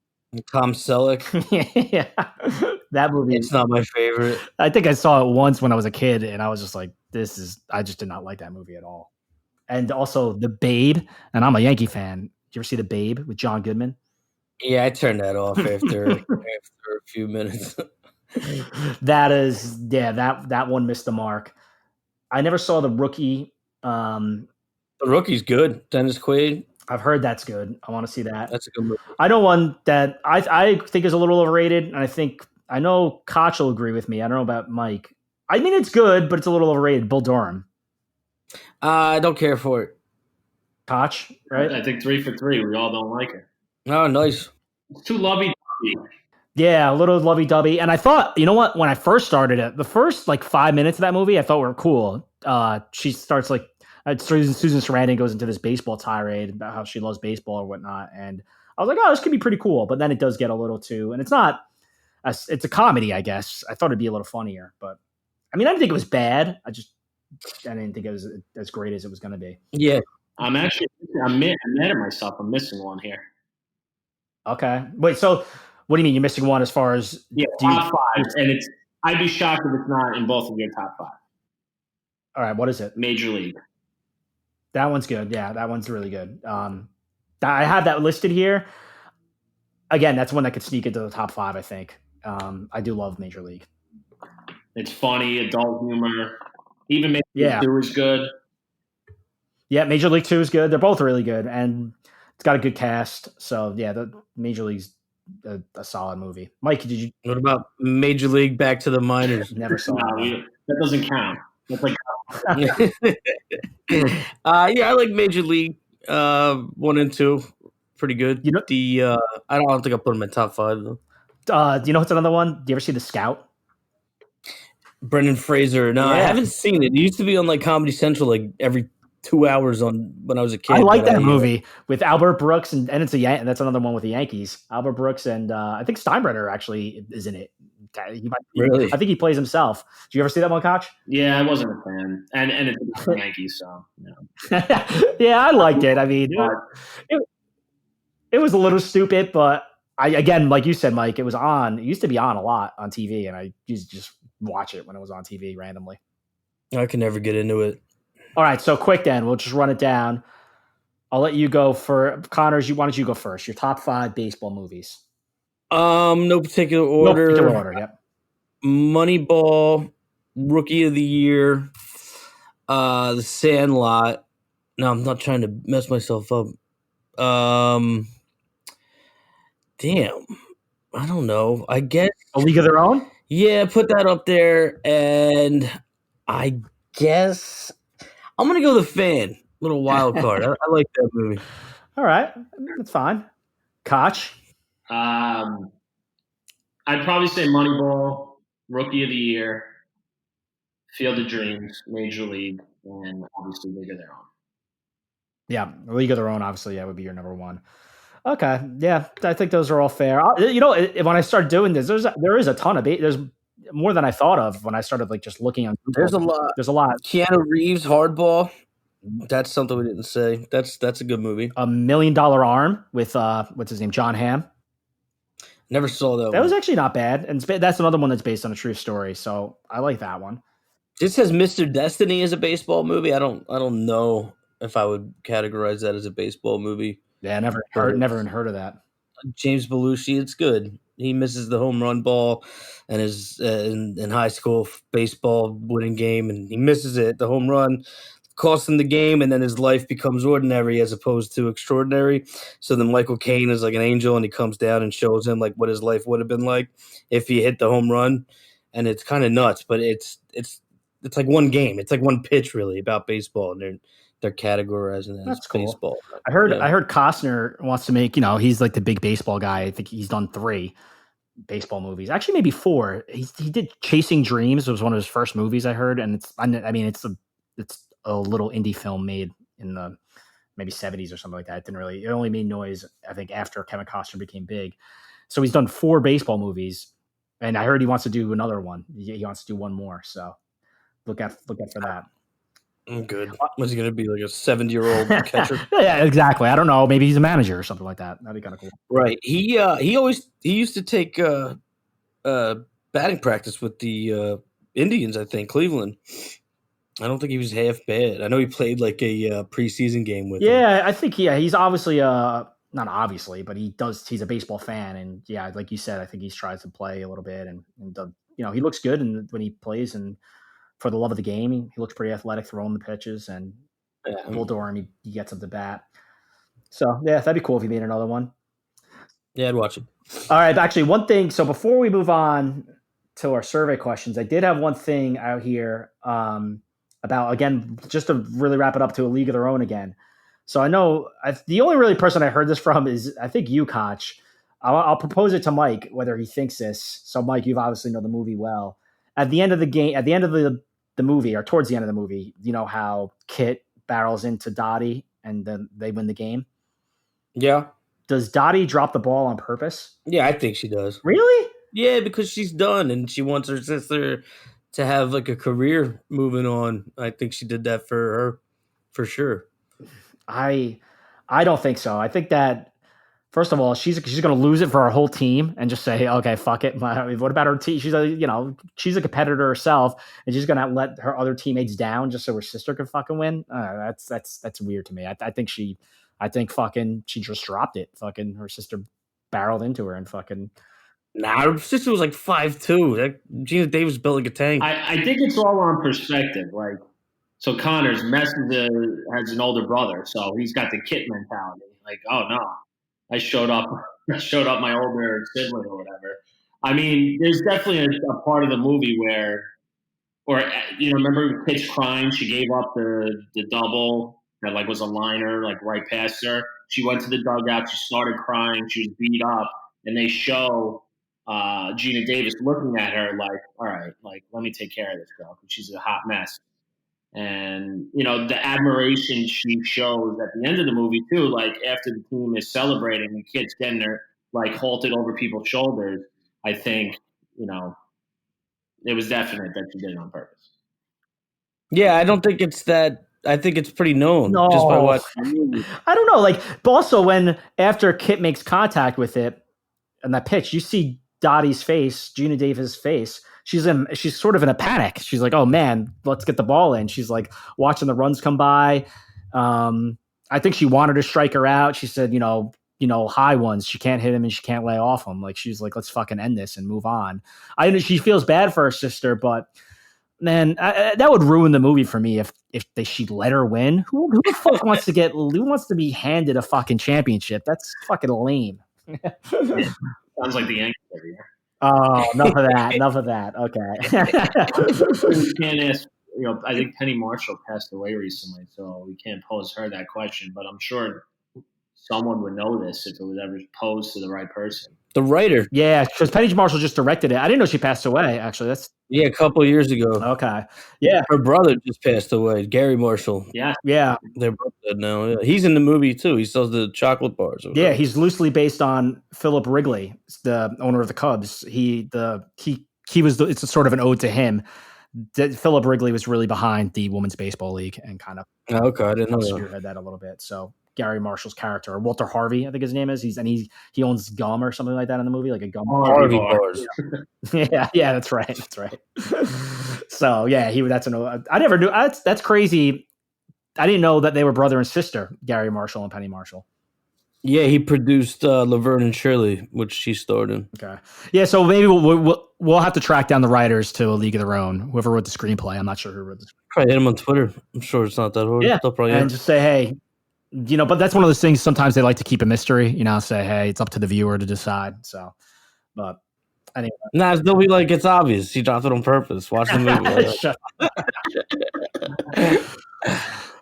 Tom Selleck. Yeah, that movie. It's not my favorite. I think I saw it once when I was a kid, and I was just like, I just did not like that movie at all. And also The Babe, and I'm a Yankee fan. Did you ever see The Babe with John Goodman? Yeah, I turned that off after a few minutes. That one missed the mark. I never saw The Rookie. The Rookie's good. Dennis Quaid. I've heard that's good. I want to see that. That's a good movie. I know one that I think is a little overrated, and I know Koch will agree with me. I don't know about Mike. It's good, but it's a little overrated. Bull Durham. I don't care for it. Koch, right? I think 3 for 3. We all don't like it. Oh, nice. It's too lovey-dovey. Yeah, a little lovey-dovey. And I thought, you know what? When I first started it, the first 5 minutes of that movie, I thought were cool. She starts Susan Sarandon goes into this baseball tirade about how she loves baseball or whatnot, and I was like, oh, this could be pretty cool. But then it does get a little too, and it's not. It's a comedy, I guess. I thought it'd be a little funnier, but I mean, I didn't think it was bad. I didn't think it was as great as it was going to be. Yeah. I'm mad at myself. I'm missing one here. Okay, wait. So, what do you mean you're missing one as far as top five? And I'd be shocked if it's not in both of your top five. All right, what is it? Major League. That one's good. Yeah, that one's really good. I have that listed here. Again, that's one that could sneak into the top five, I think. I do love Major League. It's funny, adult humor. Even Major League 2 is good. Yeah, Major League 2 is good. They're both really good, and it's got a good cast. So, yeah, the Major League's a solid movie. Mike, did you? What about Major League Back to the Minors? Never saw it. That doesn't count. That's like I like Major League 1 and 2. Pretty good. You know, I don't think I put them in top 5 though. Do you know what's another one? Do you ever see The Scout? Brendan Fraser. No, I haven't seen it. It used to be on like Comedy Central like every 2 hours on when I was a kid. I like that movie with Albert Brooks and it's and that's another one with the Yankees. Albert Brooks and I think Steinbrenner actually is in it. Really? I think he plays himself. Did you ever see that one, Koch? Yeah, I wasn't a fan, and it's the Yankees, so yeah, I liked it. I mean, it was a little stupid, but again, like you said, Mike, it was on. It used to be on a lot on TV, and I used to just watch it when it was on TV randomly. I can never get into it. All right, so quick then. We'll just run it down. I'll let you go for Connors. Why don't you go first? Your top 5 baseball movies. No particular order. No particular order. Yep. Moneyball, Rookie of the Year, The Sandlot. No, I'm not trying to mess myself up. Damn, I don't know. I guess A League of Their Own. Yeah, put that up there, and I guess I'm gonna go The Fan. Little wild card. I like that movie. All right, that's fine. Koch. I'd probably say Moneyball, Rookie of the Year, Field of Dreams, Major League, and obviously League of Their Own. Yeah, League of Their Own, obviously, would be your number one. Okay, yeah, I think those are all fair. When I start doing this, there is a ton of there's more than I thought of when I started like just looking on Google. There's a lot. Keanu Reeves, Hardball. That's something we didn't say. That's a good movie. $1 Million Arm with what's his name, John Hamm. Never saw that. That was actually not bad, and that's another one that's based on a true story. So I like that one. This says Mr. Destiny as a baseball movie. I don't know if I would categorize that as a baseball movie. Yeah, never heard of that. James Belushi, it's good. He misses the home run ball and is in high school baseball winning game, and he misses it. The home run costs him the game, and then his life becomes ordinary as opposed to extraordinary. So then Michael Caine is like an angel, and he comes down and shows him like what his life would have been like if he hit the home run. And it's kind of nuts, but it's like one game. It's like one pitch really about baseball, and they're categorizing it as cool. Baseball. I heard Costner wants to make, he's like the big baseball guy. I think he's done 3 baseball movies. Actually, maybe 4. He did Chasing Dreams. It was one of his first movies I heard, and it's a little indie film made in the maybe 70s or something like that. It only made noise, I think, after Kevin Costner became big. So he's done 4 baseball movies, and I heard he wants to do another one. He wants to do one more. So look out for that. Good. Was he going to be like a 70-year-old catcher? Yeah, exactly. I don't know. Maybe he's a manager or something like that. That'd be kind of cool. Right. He used to take batting practice with the Indians, I think, Cleveland. I don't think he was half bad. I know he played like a preseason game with him. Yeah, I think he's obviously not obviously, but he's a baseball fan, and yeah, like you said, I think he tries to play a little bit, and he looks good and when he plays, and for the love of the game, he looks pretty athletic throwing the pitches, and Bull Durham, he gets up the bat. So yeah, that'd be cool if he made another one. Yeah, I'd watch it. All right, actually, one thing. So before we move on to our survey questions, I did have one thing out here about, again, just to really wrap it up, to A League of Their Own again. So I know the only really person I heard this from is, I think, you, Koch. I'll propose it to Mike, whether he thinks this. So Mike, you've obviously know the movie well. At the end of the game, at the end of the movie, or towards the end of the movie, you know how Kit barrels into Dottie and then they win the game. Yeah. Does Dottie drop the ball on purpose? Yeah, I think she does. Really? Yeah, because she's done and she wants her sister to have like a career moving on. I think she did that for her, for sure. I don't think so. I think that first of all, she's going to lose it for her whole team and just say, okay, fuck it. What about her team? She's a competitor herself, and she's going to let her other teammates down just so her sister can fucking win. That's weird to me. I think she just dropped it. Fucking her sister barreled into her and fucking. Nah, her sister was like 5'2". That Gina Davis built like a tank. I think it's all on perspective. Like, so Connors, Messi has an older brother, so he's got the kid mentality. Like, oh no, I showed up my older sibling or whatever. I mean, there's definitely a part of the movie where, remember Pitch crying? She gave up the double that like was a liner, like right past her. She went to the dugout. She started crying. She was beat up, and they show Gina Davis looking at her like, all right, like let me take care of this girl because she's a hot mess. And the admiration she shows at the end of the movie too, like after the team is celebrating, the kids getting their like halted over people's shoulders. I think it was definite that she did it on purpose. Yeah, I don't think it's that. I think it's pretty known No. just by watching. I don't know. Like, but also when after Kit makes contact with it and that pitch, you see Dottie's face, Gina Davis' face. She's sort of in a panic. She's like, "Oh man, let's get the ball in." She's like watching the runs come by. I think she wanted to strike her out. She said, high ones. She can't hit him and she can't lay off him. Like she's like, let's fucking end this and move on. I know she feels bad for her sister, but man, that would ruin the movie for me if she let her win. Who the fuck wants to be handed a fucking championship? That's fucking lame. Sounds like the Yankees every year. Oh, enough of that. Okay. We can't ask. I think Penny Marshall passed away recently, so we can't pose her that question. But I'm sure someone would know this if it was ever posed to the right person. The writer. Yeah, because Penny Marshall just directed it. I didn't know she passed away, actually. Yeah, a couple of years ago. Okay. Yeah. Her brother just passed away, Gary Marshall. Yeah. Yeah. They're both dead now. Yeah. He's in the movie, too. He sells the chocolate bars. Yeah, he's loosely based on Philip Wrigley, the owner of the Cubs. It's a sort of an ode to him. Philip Wrigley was really behind the Women's Baseball League and kind of okay, I didn't know that. spearhead that a little bit. So Gary Marshall's character, or Walter Harvey, I think his name is. He owns gum or something like that in the movie, like a gum. Harvey bars. Yeah, that's right. So yeah, I never knew. That's crazy. I didn't know that they were brother and sister, Gary Marshall and Penny Marshall. Yeah, he produced Laverne and Shirley, which she starred in. Okay. Yeah, so maybe we'll have to track down the writers to A League of Their Own. Whoever wrote the screenplay, I'm not sure who wrote the screenplay. Probably hit him on Twitter. I'm sure it's not that hard. Yeah, probably and just say, hey, but that's one of those things. Sometimes they like to keep a mystery. Say, hey, it's up to the viewer to decide. So, but anyway, nah, they'll be like, it's obvious. He dropped it on purpose. Watch the movie.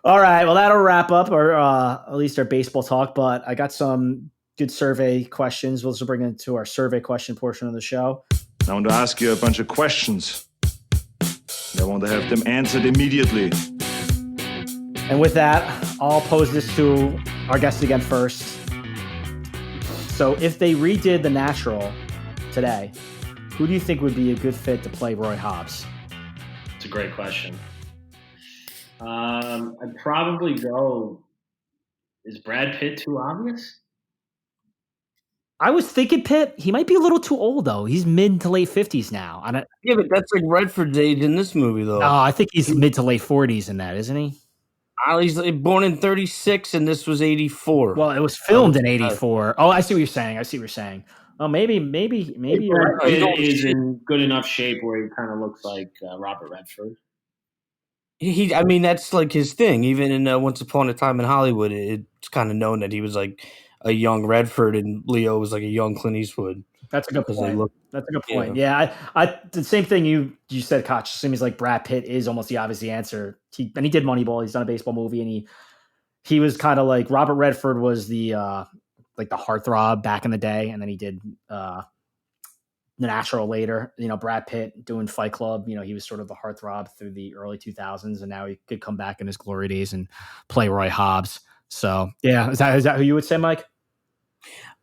All right, well, that'll wrap up at least our baseball talk. But I got some good survey questions. We'll just bring it to our survey question portion of the show. I want to ask you a bunch of questions. I want to have them answered immediately. And with that, I'll pose this to our guest again first. So if they redid The Natural today, who do you think would be a good fit to play Roy Hobbs? It's a great question. I'd probably go, is Brad Pitt too obvious? I was thinking Pitt. He might be a little too old, though. He's mid to late 50s now. Yeah, but that's like Redford's age in this movie, though. Oh, I think he's mid to late 40s in that, isn't he? He's born in 36, and this was 84. Well, it was filmed in 84. Oh, I see what you're saying. Oh, maybe you're right. Pitt is in good enough shape where he kind of looks like Robert Redford. I mean, that's like his thing. Even in Once Upon a Time in Hollywood, it's kind of known that he was like a young Redford, and Leo was like a young Clint Eastwood. That's a good point. Yeah, I the same thing you said, Koch. Seems like Brad Pitt is almost the obvious answer. He did Moneyball. He's done a baseball movie, and he was kind of like Robert Redford was the like the heartthrob back in the day, and then he did The Natural later. Brad Pitt doing Fight Club. He was sort of the heartthrob through the early 2000s, and now he could come back in his glory days and play Roy Hobbs. So yeah, is that who you would say, Mike?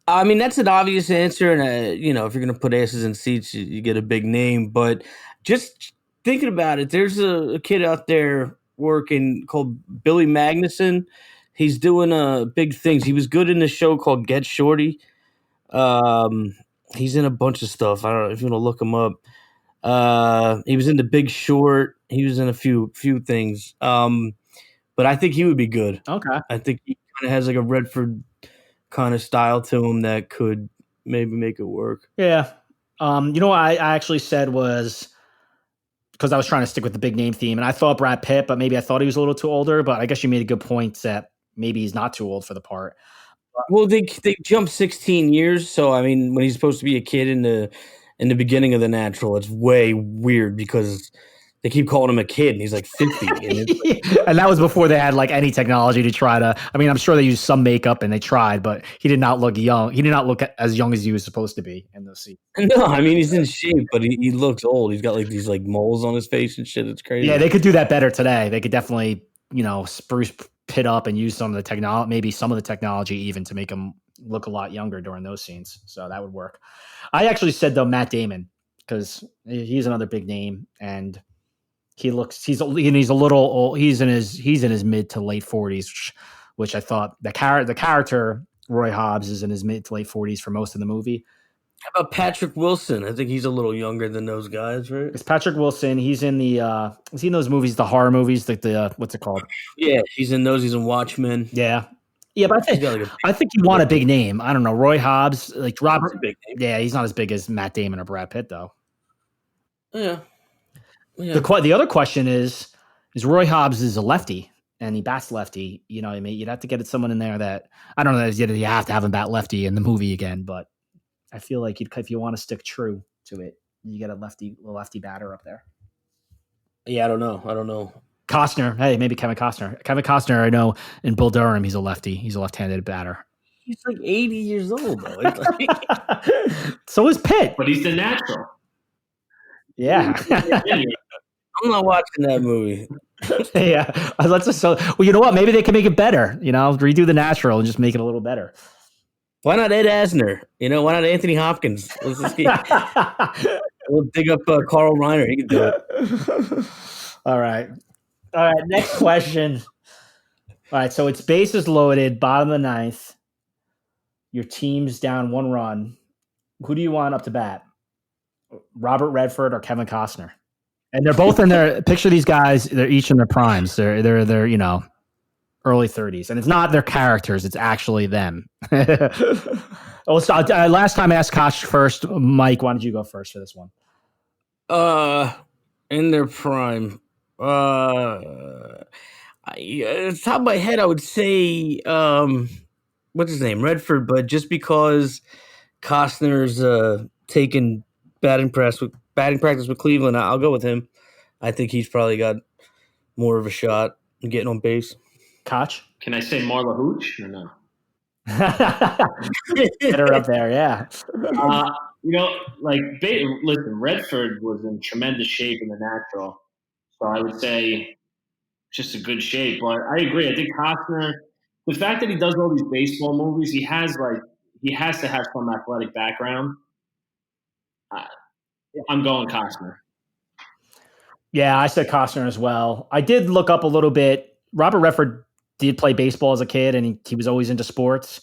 I mean, that's an obvious answer, and if you're going to put asses in seats, you get a big name. But just thinking about it, there's a kid out there working called Billy Magnuson. He's doing big things. He was good in the show called Get Shorty. He's in a bunch of stuff. I don't know if you want to look him up. He was in The Big Short. He was in a few things. But I think he would be good. Okay. I think he kind of has like a Redford kind of style to him that could maybe make it work. Yeah. What I actually said was, because I was trying to stick with the big name theme, and I thought Brad Pitt, but maybe I thought he was a little too older. But I guess you made a good point that maybe he's not too old for the part. Well, they jumped 16 years, so I mean, when he's supposed to be a kid in the beginning of The Natural, it's way weird because they keep calling him a kid, and he's like 50. And that was before they had like any technology to try to. I mean, I'm sure they used some makeup and they tried, but he did not look young. He did not look as young as he was supposed to be in those scenes. No, I mean he's in shape, but he looks old. He's got like these like moles on his face and shit. It's crazy. Yeah, they could do that better today. They could definitely spruce Pitt up and use some of the technology, maybe some of the technology even to make him look a lot younger during those scenes. So that would work. I actually said though Matt Damon, because he's another big name, and he's a little old. He's in his mid to late 40s, which I thought the character Roy Hobbs is in his mid to late 40s for most of the movie. How about Patrick Wilson? I think he's a little younger than those guys, right? It's Patrick Wilson. He's in is he in those movies, the horror movies, like the what's it called? Yeah, he's in those. He's in Watchmen. Yeah, but I think you want a big name. I don't know, Roy Hobbs, like Robert. Big name. Yeah, he's not as big as Matt Damon or Brad Pitt though. Yeah. The other question is Roy Hobbs is a lefty and he bats lefty. I mean, you'd have to get someone in there that I don't know that you have to have him bat lefty in the movie again, but I feel like if you want to stick true to it, you get a lefty batter up there. Yeah, I don't know. Costner. Hey, maybe Kevin Costner. Kevin Costner, I know in Bull Durham, he's a lefty. He's a left-handed batter. He's like 80 years old, though. So is Pitt. But he's the natural. Yeah. I'm not watching that movie. Yeah. You know what? Maybe they can make it better. Redo The Natural and just make it a little better. Why not Ed Asner? Why not Anthony Hopkins? Let's just we'll dig up Carl Reiner. He can do it. All right. Next question. All right. So it's bases loaded, bottom of the ninth. Your team's down 1 run. Who do you want up to bat? Robert Redford or Kevin Costner? And they're both in their picture. These guys, they're each in their primes. They're early 30s, and it's not their characters; it's actually them. Last time I asked Koch first. Mike, why don't you go first for this one? In their prime. Top of my head, I would say, what's his name, Redford. But just because Costner's taken batting practice with Cleveland, I'll go with him. I think he's probably got more of a shot in getting on base. Koch? Can I say Marla Hooch or no? Get her up there, yeah. Listen, Redford was in tremendous shape in The Natural, so I would say just a good shape. But I agree. I think Costner, the fact that he does all these baseball movies, he has to have some athletic background. I'm going Costner. Yeah, I said Costner as well. I did look up a little bit. Robert Redford did play baseball as a kid, and he was always into sports.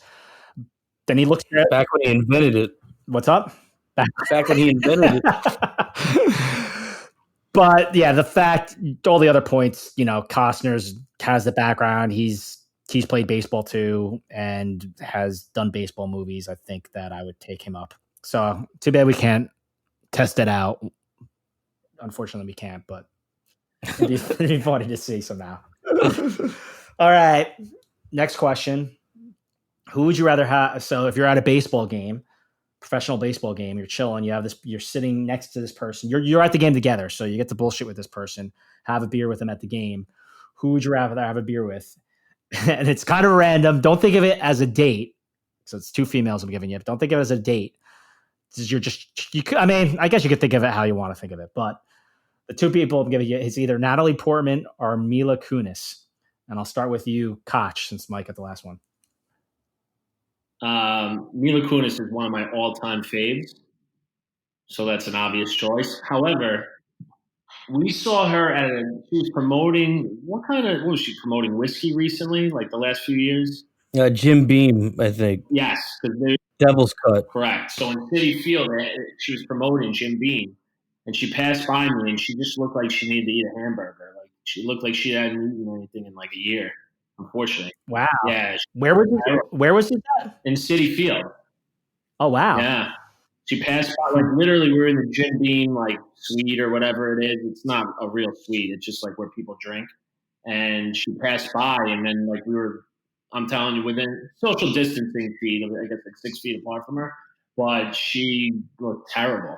Then he looks at back when he invented it. What's up? Back when he invented it. But yeah, the fact, all the other points, Costner's has the background. He's played baseball too, and has done baseball movies. I think that I would take him up. So too bad we can't test it out. Unfortunately, we can't, but it'd be funny to see somehow. All right. Next question. Who would you rather have? So if you're at a baseball game, professional baseball game, you're chilling, you're sitting next to this person. You're at the game together. So you get to bullshit with this person, have a beer with them at the game. Who would you rather have a beer with? And it's kind of random. Don't think of it as a date. So it's 2 females I'm giving you. Don't think of it as a date. you're just you could, I mean, I guess you could think of it how you want to think of it, but the two people I'm giving you is either Natalie Portman or Mila Kunis. And I'll start with you, Koch, since Mike got the last one. Mila Kunis is one of my all-time faves, so that's an obvious choice. However, we saw her she was promoting, what was she promoting, whiskey recently, like the last few years? Jim Beam, I think. Yes, Devil's Cut. Correct. So in Citi Field, she was promoting Jim Beam, and she passed by me, and she just looked like she needed to eat a hamburger. Like she looked like she hadn't eaten anything in like a year. Unfortunately. Wow. Yeah. Where was it at? In Citi Field. Oh wow. Yeah. She passed by, like literally we were in the Jim Beam like suite or whatever it is. It's not a real suite. It's just like where people drink. And she passed by, and then like I'm telling you, within social distancing feet, I guess like 6 feet apart from her, but she looked terrible.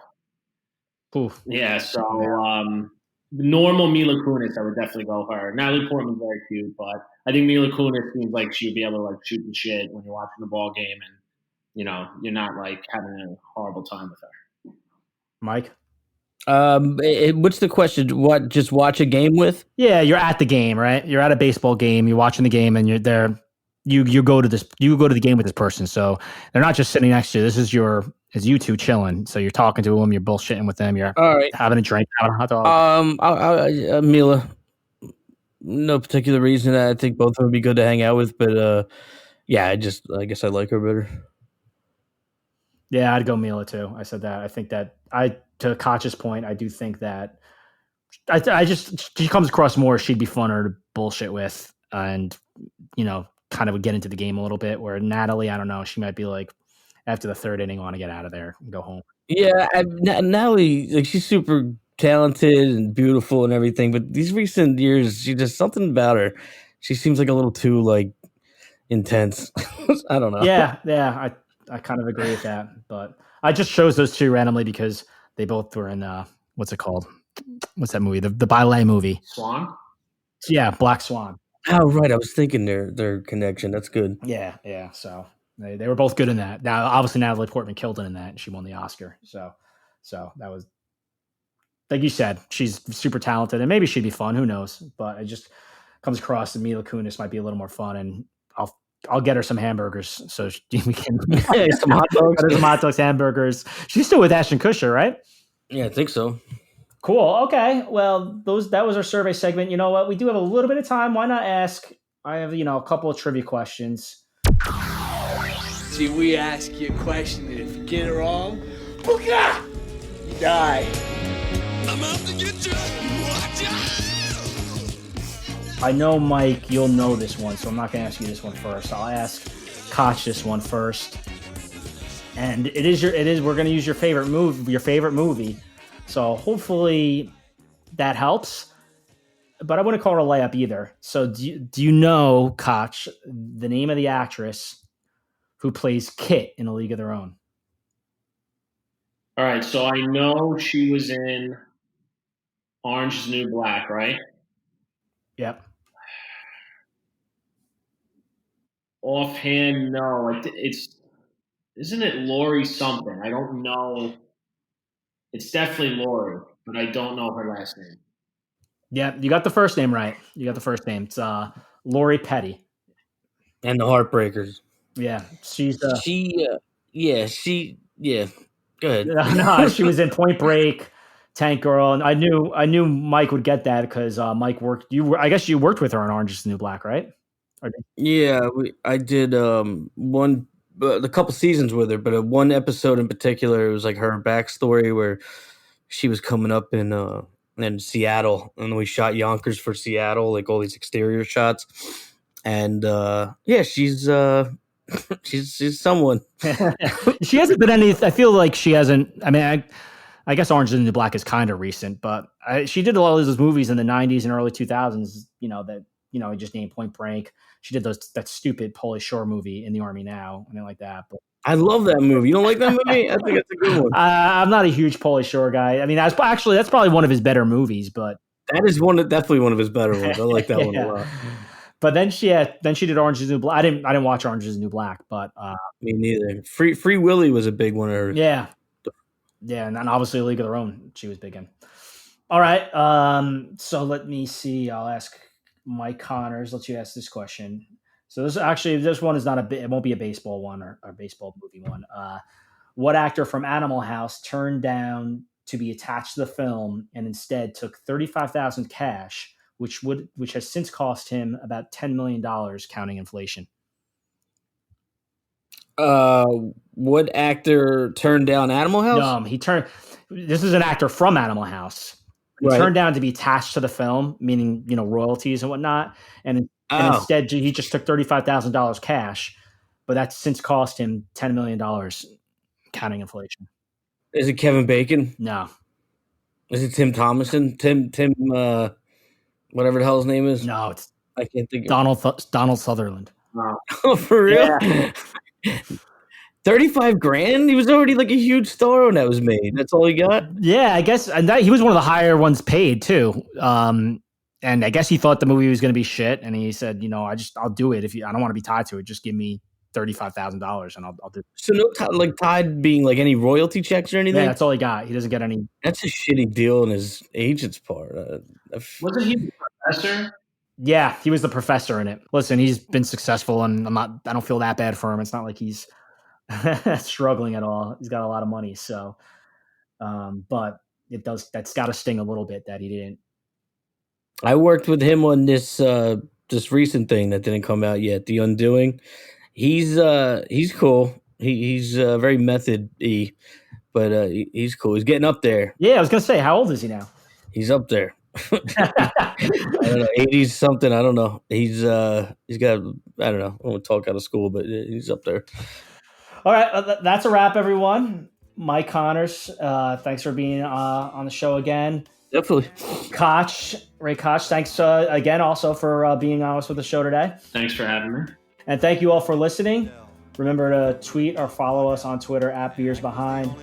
Oof. Yeah, so normal Mila Kunis, I would definitely go her. Natalie Portman's very cute, but I think Mila Kunis seems like she would be able to like shoot the shit when you're watching the ball game, and you're not like having a horrible time with her. Mike? What's the question? What, just watch a game with? Yeah, you're at the game, right? You're at a baseball game, you're watching the game, and you're there. You go to the game with this person, so they're not just sitting next to you. This is you two chilling. So you're talking to them, you're bullshitting with them, you're all right, having a drink, having a hot dog. Mila. No particular reason. I think both of them would be good to hang out with, but yeah, I guess I like her better. Yeah, I'd go Mila too. I said that. I think that to Koch's point, I do think that she comes across more. She'd be funner to bullshit with, and kind of would get into the game a little bit. Where Natalie, I don't know, she might be like after the third inning, want to get out of there and go home. Yeah, Natalie, like she's super talented and beautiful and everything, but these recent years, she just something about her. She seems like a little too like intense. I don't know. Yeah, I kind of agree with that, but I just chose those two randomly because they both were in what's it called? What's that movie? The ballet movie. Swan? Yeah, Black Swan. Oh, right. I was thinking their connection. That's good. Yeah. So they were both good in that. Now, obviously, Natalie Portman killed it in that, and she won the Oscar. So that was, like you said, she's super talented, and maybe she'd be fun. Who knows? But it just comes across that Mila Kunis might be a little more fun, and I'll get her some hamburgers so we can some hot dogs, some hot dogs, hamburgers. She's still with Ashton Kutcher, right? Yeah, I think so. Cool. Okay. Well, that was our survey segment. You know what? We do have a little bit of time. Why not ask? I have a couple of trivia questions. See, we ask you a question, and if you get it wrong, booga, you die. I'm out to get you. Watch out! I know, Mike, you'll know this one, so I'm not going to ask you this one first. I'll ask Koch this one first. And we're going to use your favorite movie. So hopefully that helps. But I wouldn't call her a layup either. So do you know, Koch, the name of the actress who plays Kit in A League of Their Own? All right, so I know she was in Orange is the New Black, right? Yep. Offhand, no. Isn't it Lori something? I don't know. It's definitely Lori, but I don't know her last name. Yeah, you got the first name right. It's Lori Petty. And the Heartbreakers. Yeah, she's Go ahead. No, she was in Point Break, Tank Girl, and I knew Mike would get that because Mike worked. I guess you worked with her on Orange is the New Black, right? Yeah, I did a couple seasons with her, but one episode in particular, it was like her backstory where she was coming up in Seattle, and we shot Yonkers for Seattle, like all these exterior shots, and she's someone. She hasn't been any. I feel like she hasn't. I mean, I guess Orange is the New Black is kind of recent, but she did a lot of those movies in the '90s and early 2000s. I just named Point Break. She did that stupid Pauly Shore movie In the Army Now, and like that. But I love that movie. You don't like that movie? I think it's a good one. I'm not a huge Pauly Shore guy. I mean, that's probably one of his better movies, but that is definitely one of his better ones. I like that one a lot. But then she did Orange is the New Black. I didn't watch Orange is the New Black, but me neither. Free Willy was a big one of hers. Yeah, the Yeah, and then obviously League of Their Own, she was big in. All right, so let me see. I'll ask Mike Connors. Let you ask this question. So this one is not it won't be a baseball one or baseball movie one. What actor from Animal House turned down to be attached to the film and instead took $35,000 cash, which has since cost him about $10 million, counting inflation? What actor turned down Animal House? This is an actor from Animal House. He turned down to be attached to the film, meaning royalties and whatnot, and instead he just took $35,000 cash, but that's since cost him $10 million, counting inflation. Is it Kevin Bacon? No. Is it Tim Thomason? Tim, whatever the hell his name is? No, I can't think. Donald Sutherland. Wow. Oh, for real? Yeah. $35,000? He was already like a huge star when that was made. That's all he got? Yeah, I guess, and he was one of the higher ones paid too. And I guess he thought the movie was going to be shit, and he said, I'll do it I don't want to be tied to it. Just give me $35,000, and I'll do it. So no, tied being like any royalty checks or anything. Yeah, that's all he got. He doesn't get any. That's a shitty deal on his agent's part. Wasn't he the professor? Yeah, he was the professor in it. Listen, he's been successful, and I don't feel that bad for him. It's not like he's struggling at all. He's got a lot of money, so but that's got to sting a little bit that he didn't. I worked with him on this recent thing that didn't come out yet, The Undoing. He's cool. He's very method-y, but he's cool. He's getting up there. Yeah, I was gonna say, how old is he now? He's up there. I don't know, 80s something. I don't know. He's got, I don't know. I won't talk out of school, but he's up there. All right, that's a wrap, everyone. Mike Connors, thanks for being on the show again. Definitely. Ray Koch, thanks again also for being on with the show today. Thanks for having me. And thank you all for listening. Remember to tweet or follow us on Twitter @BeersBehind.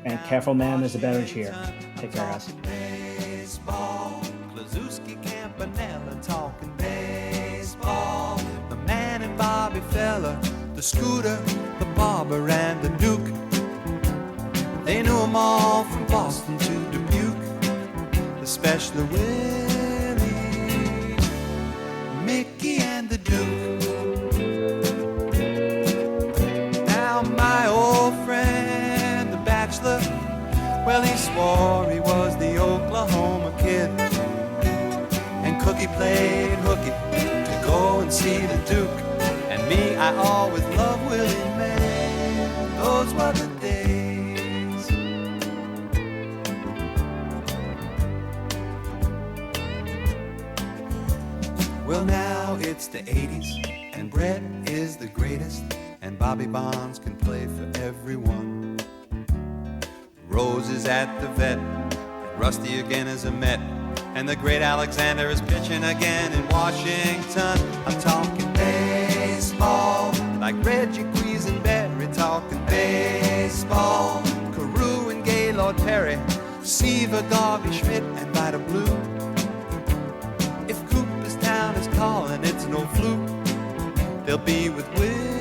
And careful, man, there's a beverage here. Take care, guys. Baseball, Klazuski, Campanella talking baseball. The man and Bobby Feller, the Scooter, the Barber, and the Duke. They knew them all from Boston to Dubuque, especially Willie, Mickey, and the Duke. Now my old friend, the bachelor, well, he swore he was the Oklahoma Kid, and Cookie played hooky to go and see the Duke. And me, I always loved Willie Mae. Those were the days. Well, now it's the 80s, and Brett is the greatest, and Bobby Bonds can play for everyone. Rose is at the vet, and Rusty again is a Met, and the great Alexander is pitching again in Washington. I'm talking baseball, like Reggie Quisenberry, talking baseball. Carew and Gaylord Perry, Seaver, Garvey, Schmidt, and Vida Blue. If Cooperstown is calling, it's no fluke. They'll be with Will